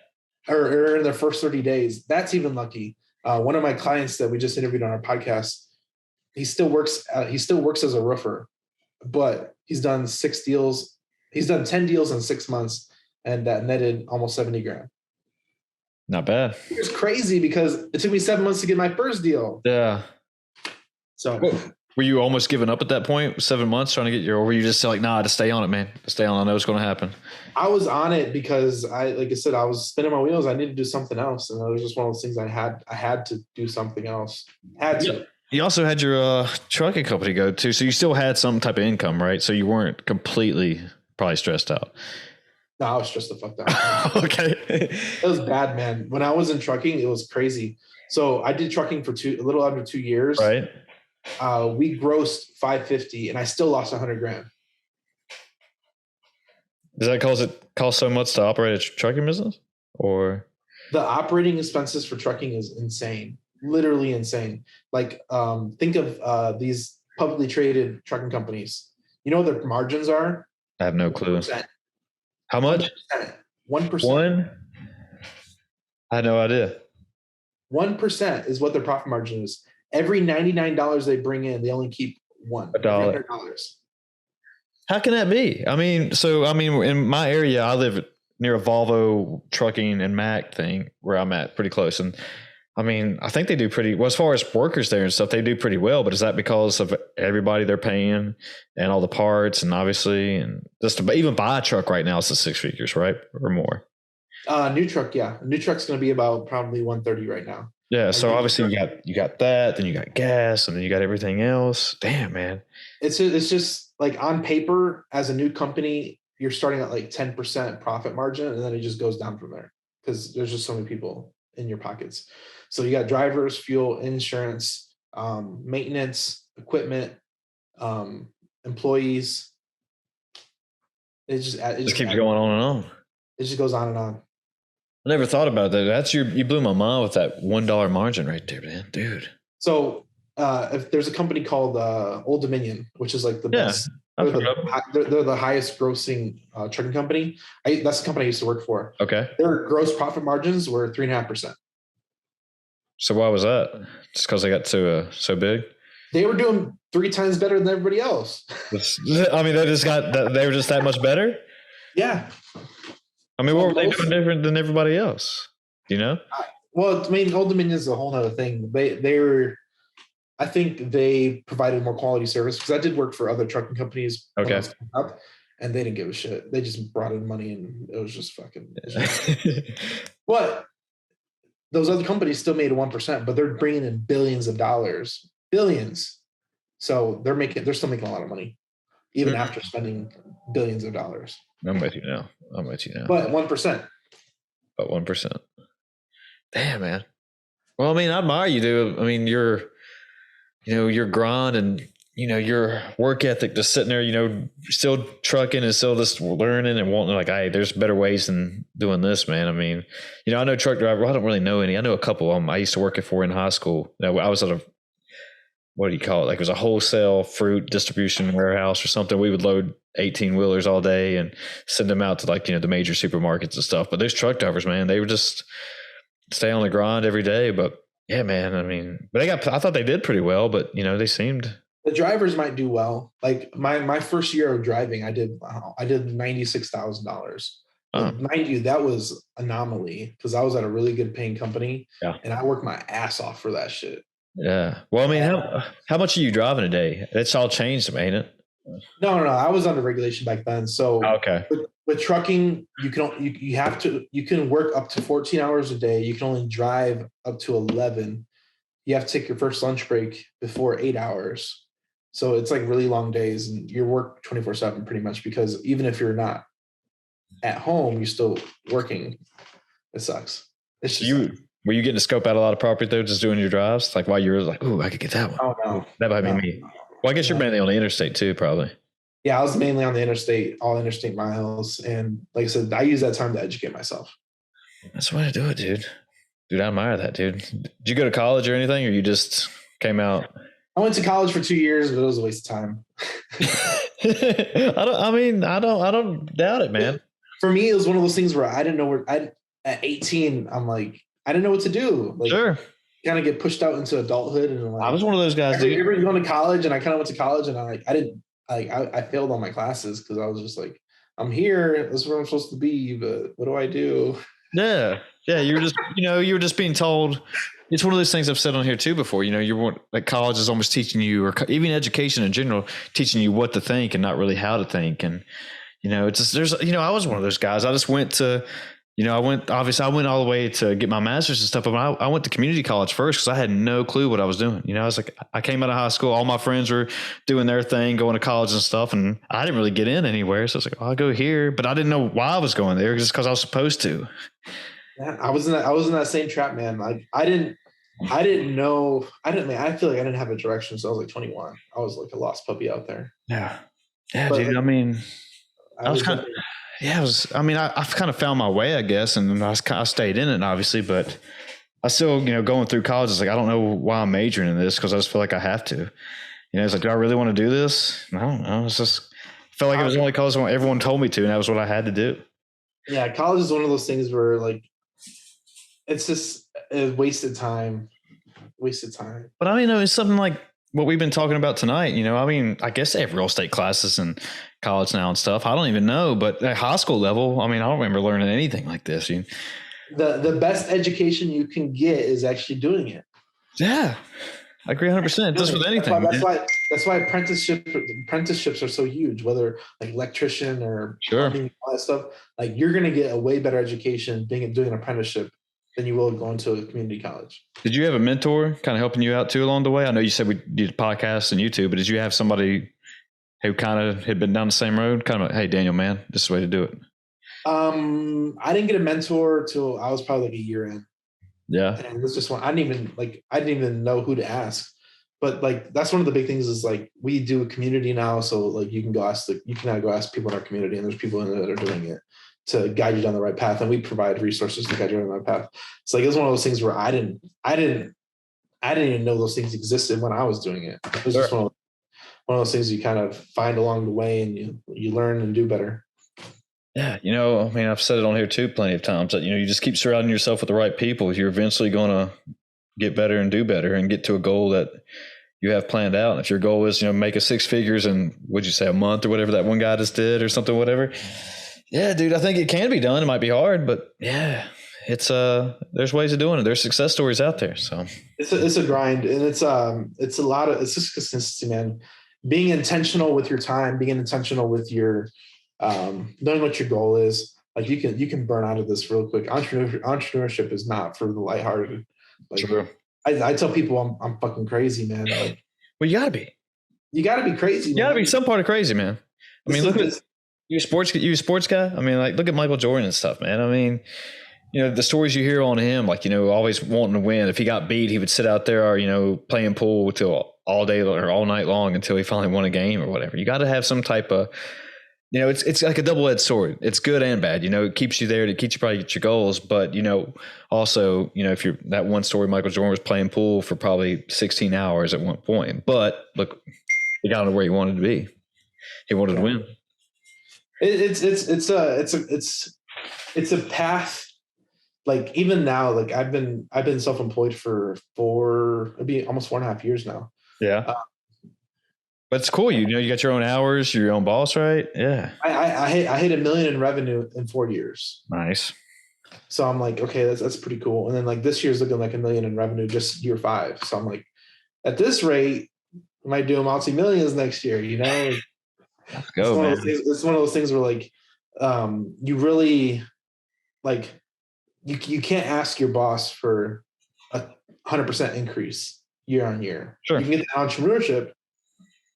Or in their first 30 days. That's even lucky. One of my clients that we just interviewed on our podcast, he still works as a roofer, but he's done 6 deals. He's done 10 deals in 6 months, and that netted almost 70 grand. Not bad. It was crazy because it took me 7 months to get my first deal. Yeah. So were you almost giving up at that point? 7 months trying to get or were you just like, nah, to stay on it, man? To stay on. I know it's going to happen. I was on it because like I said, I was spinning my wheels. I needed to do something else. And it was just one of those things I had to do something else. Had to. You also had your trucking company go too. So you still had some type of income, right? So you weren't completely probably stressed out. No, I was stressed the fuck out. Okay. It was bad, man. When I was in trucking, it was crazy. So I did trucking for a little under 2 years. Right. We grossed 550 and I still lost 100 grand. Does that cost so much to operate a trucking business, or? The operating expenses for trucking is insane. literally insane. Like, think of these publicly traded trucking companies. You know what their margins are? I have no clue. 1%. How much? 1%. 1%. One? I had no idea. 1% is what their profit margin is. Every $99 they bring in, they only keep one. $1. $100. How can that be? I mean, in my area, I live near a Volvo trucking and Mac thing where I'm at, pretty close. And I mean, I think they do pretty well as far as workers there and stuff. They do pretty well, but is that because of everybody they're paying and all the parts and obviously, and just to even buy a truck right now, it's the 6 figures, right? Or more. New truck, yeah. New truck's going to be about probably 130 right now. Yeah. So obviously you got that, then you got gas, and then you got everything else. Damn, man. It's just like on paper as a new company, you're starting at like 10% profit margin, and then it just goes down from there because there's just so many people in your pockets. So you got drivers, fuel, insurance, maintenance, equipment, employees. It just Keeps going on and on. It just goes on and on. I never thought about that. You blew my mind with that $1 margin right there, man, dude. So if there's a company called Old Dominion, which is like the best, they're the highest grossing trucking company. That's the company I used to work for. Okay. Their gross profit margins were 3.5%. So why was that? Just because they got so big? They were doing 3 times better than everybody else. I mean, they were just that much better? Yeah. I mean, what were they doing different than everybody else? You know? Well, I mean, Old Dominion is a whole other thing. I think they provided more quality service because I did work for other trucking companies. Okay. And they didn't give a shit. They just brought in money and it was just fucking. But those other companies still made 1%, but they're bringing in billions of dollars, billions. So they're still making a lot of money, even after spending billions of dollars. I'm with you now. But 1%. But 1%. Damn, man. Well, I mean, I admire you, dude. I mean, your grind and, your work ethic, just sitting there, still trucking and still just learning and wanting, like, hey, there's better ways than doing this, man. I mean, I know truck driver. I don't really know any. I know a couple of them I used to work for in high school. I was at what do you call it? Like, it was a wholesale fruit distribution warehouse or something. We would load 18 wheelers all day and send them out to the major supermarkets and stuff. But those truck drivers, man, they would just stay on the grind every day. But yeah, man, I mean, but I thought they did pretty well, but they seemed. The drivers might do well. Like my first year of driving, I did $96,000. Mind you, that was anomaly because I was at a really good paying company, and I worked my ass off for that shit. Yeah. Well, I mean, how much are you driving a day? It's all changed, ain't it? No. I was under regulation back then. So okay. With trucking, you can work up to 14 hours a day. You can only drive up to 11. You have to take your first lunch break before 8 hours. So it's like really long days, and you work 24/7 pretty much because even if you're not at home, you're still working. It sucks. It's just were you getting to scope out a lot of property though, just doing your drives? Like while you were like, "Ooh, I could get that one." Oh no, that might be me. Well, I guess you're mainly on the interstate too, probably. Yeah, I was mainly on the interstate, all interstate miles, and like I said, I use that time to educate myself. That's the way to do it, dude. Dude, I admire that, dude. Did you go to college or anything, or you just came out? I went to college for 2 years, but it was a waste of time. I don't doubt it, man. For me, it was one of those things where I didn't know at 18, I'm like, I didn't know what to do. Like, sure. Kind of get pushed out into adulthood, and like, I was one of those guys. Everybody's going to college, and I kind of went to college, and I failed all my classes because I was just like, I'm here. This is where I'm supposed to be, but what do I do? Yeah. You were just being told. It's one of those things I've said on here too before. You weren't like college is almost teaching you, or even education in general, teaching you what to think and not really how to think. And it's just I was one of those guys. I just went to. I went all the way to get my master's and stuff, but I went to community college first because I had no clue what I was doing. I was like, I came out of high school, all my friends were doing their thing, going to college and stuff, and I didn't really get in anywhere. So I was like, I'll go here, but I didn't know why I was going there, just because I was supposed to. Yeah, I was in that same trap, man. Like I didn't know. I feel like I didn't have a direction. So I was like 21. I was like a lost puppy out there. Yeah, dude. I mean, I was kind of. Yeah, I've kind of found my way, I guess, and I stayed in it, obviously. But I still, going through college, it's like, I don't know why I'm majoring in this because I just feel like I have to. It's like, do I really want to do this? I don't know. It's just, I felt like it was only because everyone told me to, and that was what I had to do. Yeah, college is one of those things where like it's just a wasted time. Wasted time. But I mean, it's something like what we've been talking about tonight. I mean, I guess they have real estate classes in college now and stuff. I don't even know, but at high school level, I mean, I don't remember learning anything like this. The best education you can get is actually doing it. Yeah, I agree 100%. Just with anything. That's why apprenticeships are so huge. Whether like electrician or plumbing, all that stuff, like you're going to get a way better education doing an apprenticeship than you will going to a community college. Did you have a mentor kind of helping you out too along the way? I know you said we did podcasts and YouTube, but did you have somebody who kind of had been down the same road? Kind of like, hey, Daniel, man, this is the way to do it. I didn't get a mentor till I was probably like a year in. Yeah. And it was just one, I didn't even know who to ask. But like, that's one of the big things is like, we do a community now. So like you can go ask people in our community, and there's people in there that are doing it to guide you down the right path. And we provide resources to guide you down the right path. It's like, it was one of those things where I didn't even know those things existed when I was doing it. It was just one of those things you kind of find along the way, and you learn and do better. Yeah. I mean, I've said it on here too plenty of times that, you just keep surrounding yourself with the right people. You're eventually going to get better and do better and get to a goal that you have planned out. And if your goal is, make a 6 figures in, what'd you say, a month or whatever that one guy just did or something, whatever. Yeah, dude, I think it can be done. It might be hard, but yeah, it's there's ways of doing it. There's success stories out there. So it's a grind, and it's just consistency, man. Being intentional with your time, being intentional with your knowing what your goal is. Like you can burn out of this real quick. Entrepreneurship is not for the lighthearted. Like, true. I tell people I'm fucking crazy, man. Like, well, you gotta be. You gotta be crazy. You gotta be some part of crazy, man. I mean, look at you a sports guy. I mean, like, look at Michael Jordan and stuff, man. I mean, the stories you hear on him, like, always wanting to win. If he got beat, he would sit out there or, playing pool till all day or all night long until he finally won a game or whatever. You got to have some type of, it's like a double-edged sword. It's good and bad. It keeps you there to keep you probably get your goals. But, also, if you're that one story, Michael Jordan was playing pool for probably 16 hours at one point. But look, he got to where he wanted to be. He wanted to win. It's a path. Like even now, like I've been self-employed for it'd be almost 4.5 years now. Yeah. But it's cool. You got your own hours, you're your own boss, right? Yeah. I hit $1 million in revenue in 4 years. Nice. So I'm like, okay, that's pretty cool. And then like this year's looking like $1 million in revenue just year 5. So I'm like, at this rate, I might do multi-millions next year, Let's go, man. It's one of those things where like you really like you can't ask your boss for 100% increase year on year. Sure. You can get the entrepreneurship,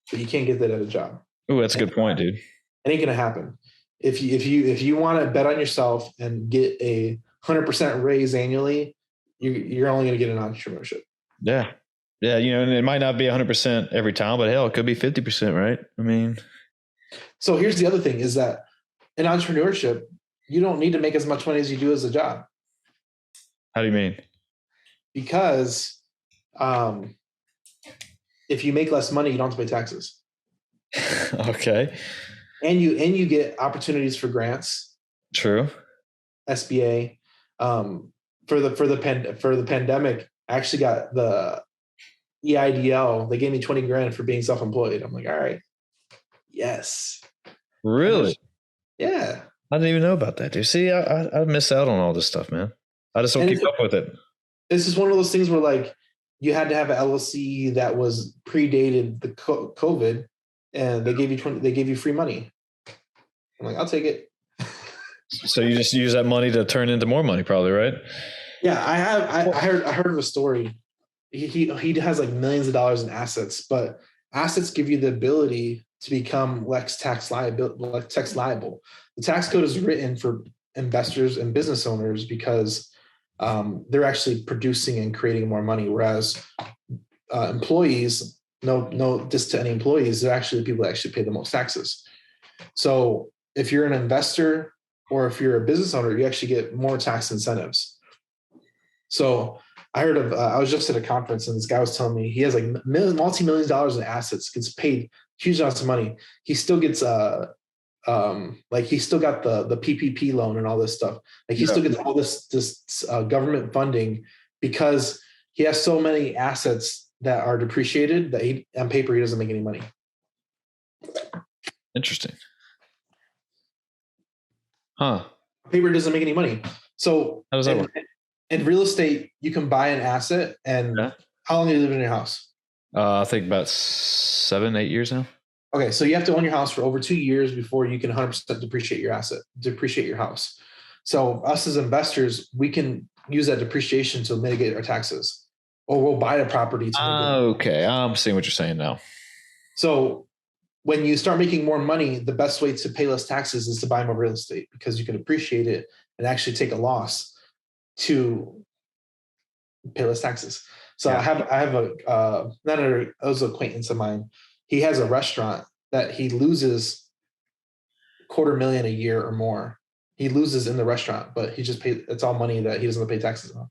but you can't get that at a job. Oh, that's a good point, dude. It ain't gonna happen. If you want to bet on yourself and get a 100% raise annually, you're only gonna get an entrepreneurship. Yeah. Yeah, and it might not be 100% every time, but hell, it could be 50%, right? I mean, so here's the other thing is that in entrepreneurship, you don't need to make as much money as you do as a job. How do you mean? Because if you make less money, you don't have to pay taxes. Okay. And you get opportunities for grants. True. SBA. For the pandemic, I actually got the EIDL. They gave me $20,000 for being self-employed. I'm like, all right. Yes. Really? Yeah. I didn't even know about that, dude. See, I miss out on all this stuff, man. I just don't keep up with it. This is one of those things where like you had to have an LLC that was predated the COVID, and they gave you free money. I'm like, I'll take it. So you just use that money to turn into more money, probably, right? Yeah, I heard of a story. He has like millions of dollars in assets, but assets give you the ability to become less tax liable. The tax code is written for investors and business owners because they're actually producing and creating more money, whereas employees, no diss to any employees, they're actually the people that actually pay the most taxes. So if you're an investor or if you're a business owner, you actually get more tax incentives. So I heard of, I was just at a conference and this guy was telling me he has like multi-million dollars in assets, gets paid huge amounts of money. He still gets, like he still got the PPP loan and all this stuff. Like he still gets all this government funding because he has so many assets that are depreciated that on paper he doesn't make any money. Interesting. Huh. On paper doesn't make any money. So how does that work? In real estate, you can buy an asset and how long do you live in your house? I think about 7-8 years now. Okay, so you have to own your house for over 2 years before you can 100% depreciate your house. So us as investors, we can use that depreciation to mitigate our taxes, or we'll buy a property. Okay, I'm seeing what you're saying now. So when you start making more money, the best way to pay less taxes is to buy more real estate because you can appreciate it and actually take a loss to pay less taxes. So I have an acquaintance of mine. He has a restaurant that he loses $250,000 a year or more. He loses in the restaurant, but he just pays. It's all money that he doesn't pay taxes on.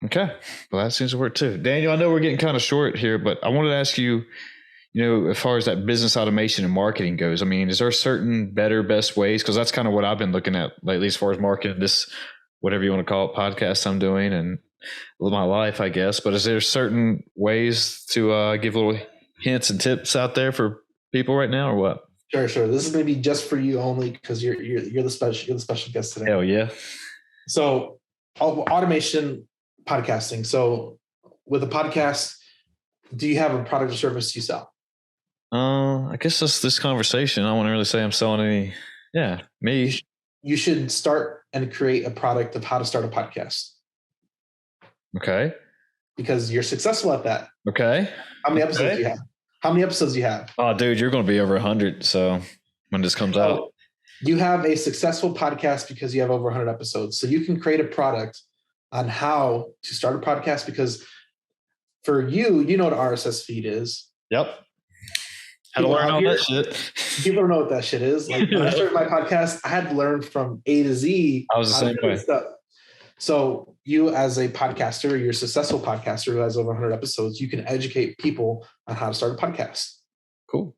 Okay, well that seems to work too. Daniel, I know we're getting kind of short here, but I wanted to ask you, as far as that business automation and marketing goes, I mean, is there certain best ways? Because that's kind of what I've been looking at lately as far as marketing this, whatever you want to call it, podcast I'm doing and my life, I guess. But is there certain ways to give little hints and tips out there for people right now, or what? Sure. This is going to be just for you only because you're the special guest today. Hell yeah. So automation podcasting. So with a podcast, do you have a product or service you sell? I guess that's this conversation. I wouldn't really say I'm selling any. Yeah, me. You should start and create a product of how to start a podcast. Okay. Because you're successful at that. Okay. How many episodes do you have? How many episodes do you have? Oh, dude, you're going to be over 100. So when this comes out, you have a successful podcast because you have over 100 episodes. So you can create a product on how to start a podcast, because for you know what an RSS feed is. Yep. How to learn all that shit. People don't know what that shit is. Like when I started my podcast, I had to learn from A to Z. I was the same way. Stuff. So you as a podcaster, you're a successful podcaster who has over 100 episodes, you can educate people on how to start a podcast. Cool.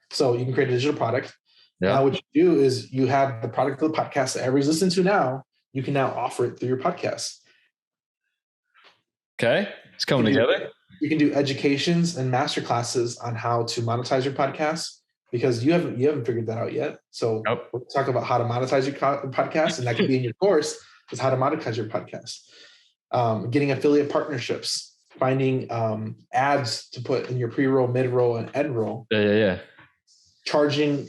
So you can create a digital product. Yeah. Now what you do is you have the product of the podcast that everybody's listening to now. You can now offer it through your podcast. Okay. It's coming together. You can do educations and master classes on how to monetize your podcast, because you haven't figured that out yet. So we'll talk about how to monetize your podcast, and that could be in your course, is how to monetize your podcast. Getting affiliate partnerships, finding ads to put in your pre-roll, mid-roll, and end roll. Yeah. Charging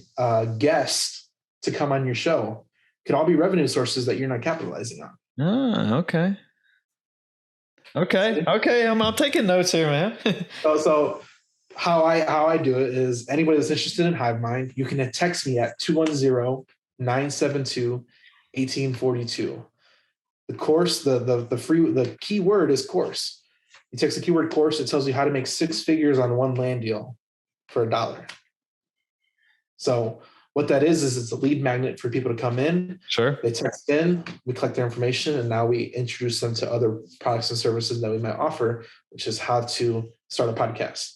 guests to come on your show could all be revenue sources that you're not capitalizing on. Oh, okay. I'm taking notes here, man. So how I do it is, anybody that's interested in Hivemind, you can text me at 210-972-1842. The course, the keyword is course. You text the keyword course, it tells you how to make 6 figures on one land deal for $1. So what that is it's a lead magnet for people to come in. Sure. They text in, we collect their information, and now we introduce them to other products and services that we might offer, which is how to start a podcast.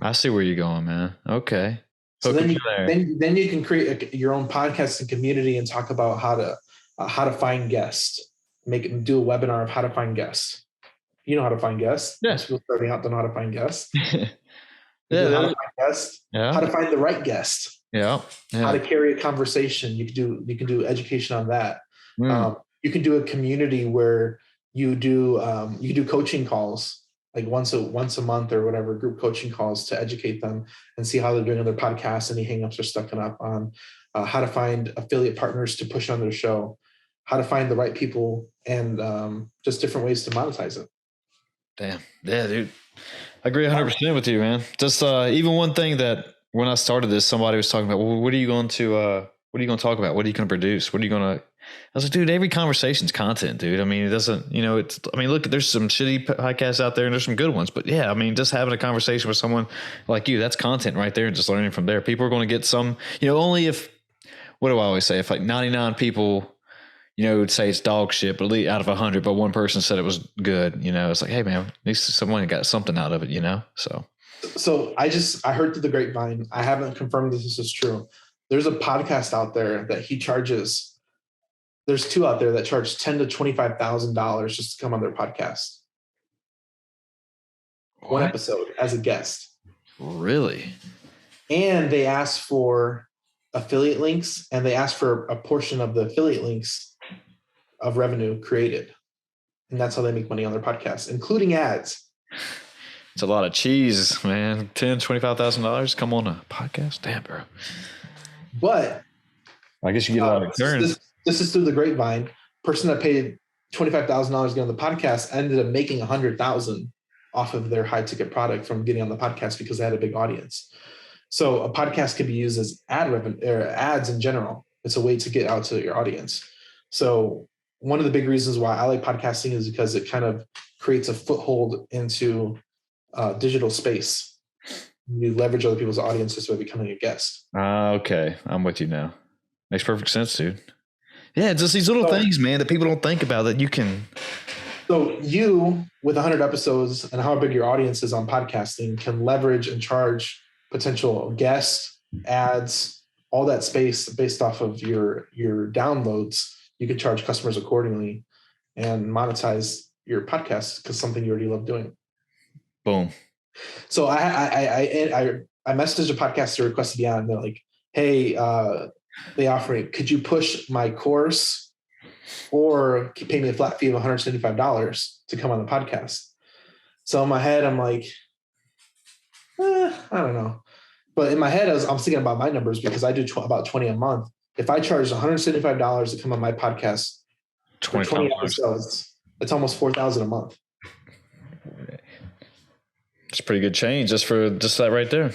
I see where you're going, man. Okay. So then you can create your own podcasting community and talk about how to find guests. Do a webinar of how to find guests. You know how to find guests. Yeah. Most people starting out don't know how to find guests. How to find guests. Yeah. How to find the right guest. Yeah. How to carry a conversation. You can do education on that. You can do a community where you do coaching calls, like once a month or whatever, group coaching calls to educate them and see how they're doing on their podcast, any hangups are stuck up on, how to find affiliate partners to push on their show, how to find the right people, and just different ways to monetize it. Damn. Yeah, dude. I agree 100% with you, man. Just even one thing that when I started this, somebody was talking about, well, what are you going to talk about? What are you going to produce? What are you going to? I was like, dude, every conversation's content, dude. I mean, it doesn't, look, there's some shitty podcasts out there and there's some good ones, but yeah, I mean, just having a conversation with someone like you, that's content right there, and just learning from there. People are going to get some, only if, what do I always say? If like 99 people, would say it's dog shit, but at least out of 100, but one person said it was good. It's like, hey man, at least someone got something out of it. So I heard through the grapevine. I haven't confirmed this is true. There's a podcast out there that he charges. There's two out there that charge $10,000 to $25,000 just to come on their podcast. What? One episode as a guest. Really? And they ask for affiliate links, and they ask for a portion of the affiliate links of revenue created. And that's how they make money on their podcast, including ads. It's a lot of cheese, man. $10,000, $25,000 come on a podcast? Damn, bro. But I guess you get a lot of returns. This is through the grapevine. Person that paid $25,000 to get on the podcast ended up making $100,000 off of their high ticket product from getting on the podcast because they had a big audience. So a podcast can be used as ad revenue or ads in general. It's a way to get out to your audience. So one of the big reasons why I like podcasting is because it kind of creates a foothold into digital space. You leverage other people's audiences by becoming a guest. Okay. I'm with you now. Makes perfect sense, dude. Yeah, just these little things, man, that people don't think about that you can. So you, with 100 episodes and how big your audience is on podcasting, can leverage and charge potential guests, ads, all that space based off of your downloads. You can charge customers accordingly and monetize your podcast because something you already love doing. Boom. So I messaged a podcaster request to be on. And they're like, hey, they offer it. Could you push my course or pay me a flat fee of $175 to come on the podcast? So in my head, I'm like, I don't know. But in my head, I'm thinking about my numbers because I do about 20 a month. If I charge $175 to come on my podcast for 20 episodes, it's almost $4,000 a month. It's pretty good change just that right there.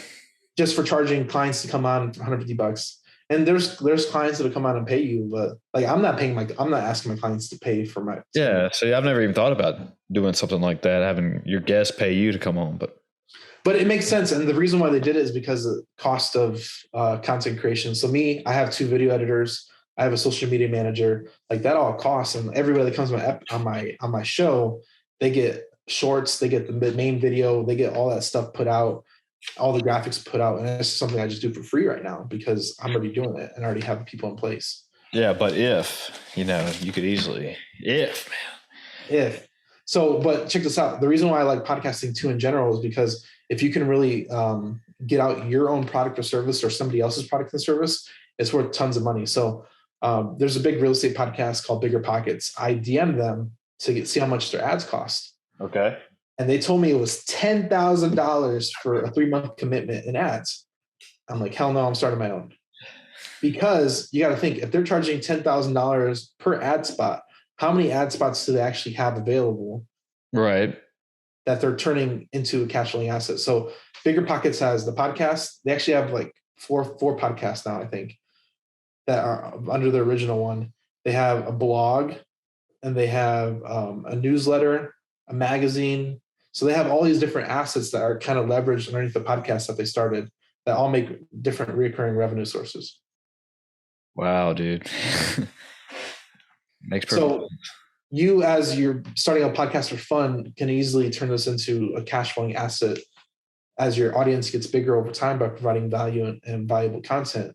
Just for charging clients to come on for $150. And there's clients that'll come on and pay you, but like I'm not asking my clients to pay for my. Yeah. So I've never even thought about doing something like that, having your guests pay you to come on, but it makes sense. And the reason why they did it is because of the cost of content creation. So I have 2 video editors. I have a social media manager. Like that all costs. And everybody that comes on my show, they get shorts, they get the main video, they get all that stuff put out, all the graphics put out. And it's something I just do for free right now because I'm already doing it and I already have people in place. Yeah. But you could easily, So, but check this out. The reason why I like podcasting too in general is because if you can really get out your own product or service or somebody else's product and service, it's worth tons of money. So there's a big real estate podcast called Bigger Pockets. I DM'd them to see how much their ads cost. Okay. And they told me it was $10,000 for a 3-month commitment in ads. I'm like, hell no, I'm starting my own. Because you got to think, if they're charging $10,000 per ad spot, how many ad spots do they actually have available? Right. That they're turning into a cash flowing asset. So Bigger Pockets has the podcast. They actually have like four podcasts now, I think, that are under the original one. They have a blog and they have a newsletter, a magazine. So they have all these different assets that are kind of leveraged underneath the podcast that they started that all make different recurring revenue sources. Wow, dude. Makes perfect sense. You, as you're starting a podcast for fun, can easily turn this into a cash flowing asset as your audience gets bigger over time by providing value and valuable content.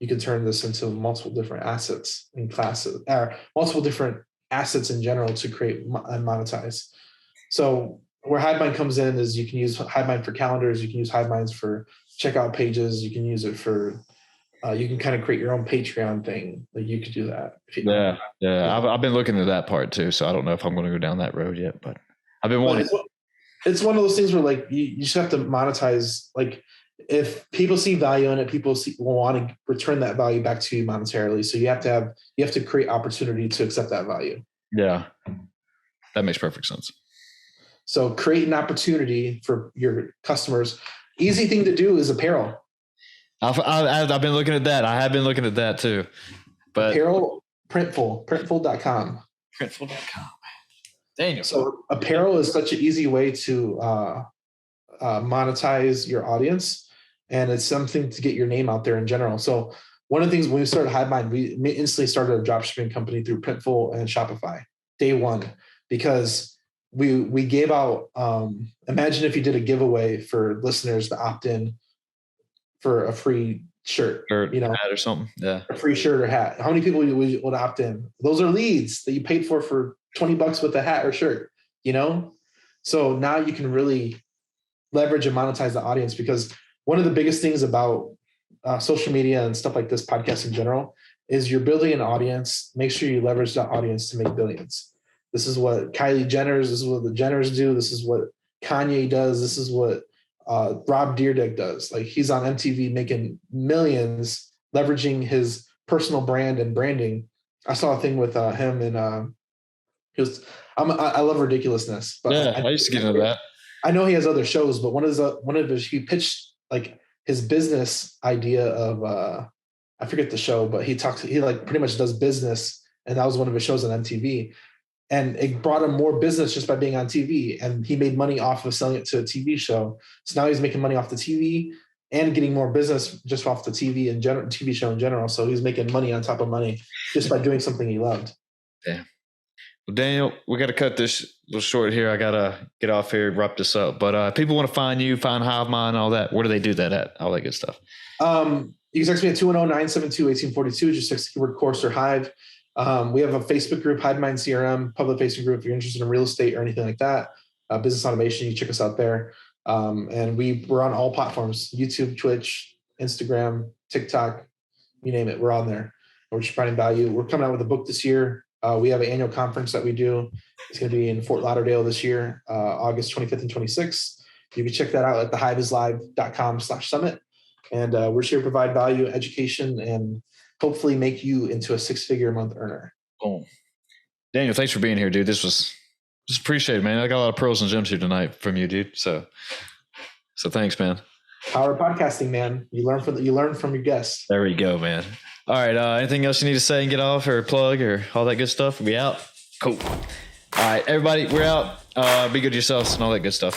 You can turn this into multiple different assets in classes, or multiple different assets in general to create and monetize. So where Hivemind comes in is you can use Hivemind for calendars. You can use Hiveminds for checkout pages. You can use it for you can kind of create your own Patreon thing. Like you could do that. Yeah. I've been looking at that part too. So I don't know if I'm going to go down that road yet, but I've been wanting. It's one of those things where like you just have to monetize. Like if people see value in it, people will want to return that value back to you monetarily. So you have to create opportunity to accept that value. Yeah, that makes perfect sense. So create an opportunity for your customers. Easy thing to do is apparel. I've been looking at that. I have been looking at that too. But apparel, printful.com. Printful.com. Daniel. So apparel is such an easy way to monetize your audience, and it's something to get your name out there in general. So one of the things when we started Hivemind, we instantly started a dropshipping company through Printful and Shopify day one, because we gave out, imagine if you did a giveaway for listeners to opt in for a free shirt, hat or something. Yeah. A free shirt or hat. How many people would opt in? Those are leads that you paid for $20 with a hat or shirt, So now you can really leverage and monetize the audience, because one of the biggest things about social media and stuff like this, podcast in general, is you're building an audience. Make sure you leverage that audience to make billions. This is what Kylie Jenner's, this is what the Jenners do. This is what Kanye does. This is what Rob Dyrdek does. Like, he's on MTV making millions, leveraging his personal brand and branding. I saw a thing with him, and I love ridiculousness. But yeah, I used to get into that. I know he has other shows, but one of his, he pitched like his business idea of I forget the show, but he like pretty much does business, and that was one of his shows on MTV. And it brought him more business just by being on TV. And he made money off of selling it to a TV show. So now he's making money off the TV and getting more business just off the TV and TV show in general. So he's making money on top of money just by doing something he loved. Yeah. Well, Daniel, we got to cut this a little short here. I got to get off here, wrap this up. But if people want to find you, find Hivemind, all that, where do they do that at? All that good stuff. You can text me at 210-972-1842. Just text the keyword course or Hive. We have a Facebook group, Hivemind CRM, public facing group. If you're interested in real estate or anything like that, business automation, you check us out there. And we're on all platforms: YouTube, Twitch, Instagram, TikTok, you name it. We're on there. And we're just providing value. We're coming out with a book this year. We have an annual conference that we do. It's going to be in Fort Lauderdale this year, August 25th and 26th. You can check that out at thehiveislive.com/summit. And we're here to provide value, education, and hopefully make you into a 6-figure a month earner. Boom. Daniel, thanks for being here, dude. This was just appreciate it, man. I got a lot of pearls and gems here tonight from you, dude. So thanks, man. Power of podcasting, man. You learn from your guests. There we go, man. All right. Anything else you need to say and get off or plug or all that good stuff? We'll be out. Cool. All right, everybody, we're out. Be good to yourselves and all that good stuff.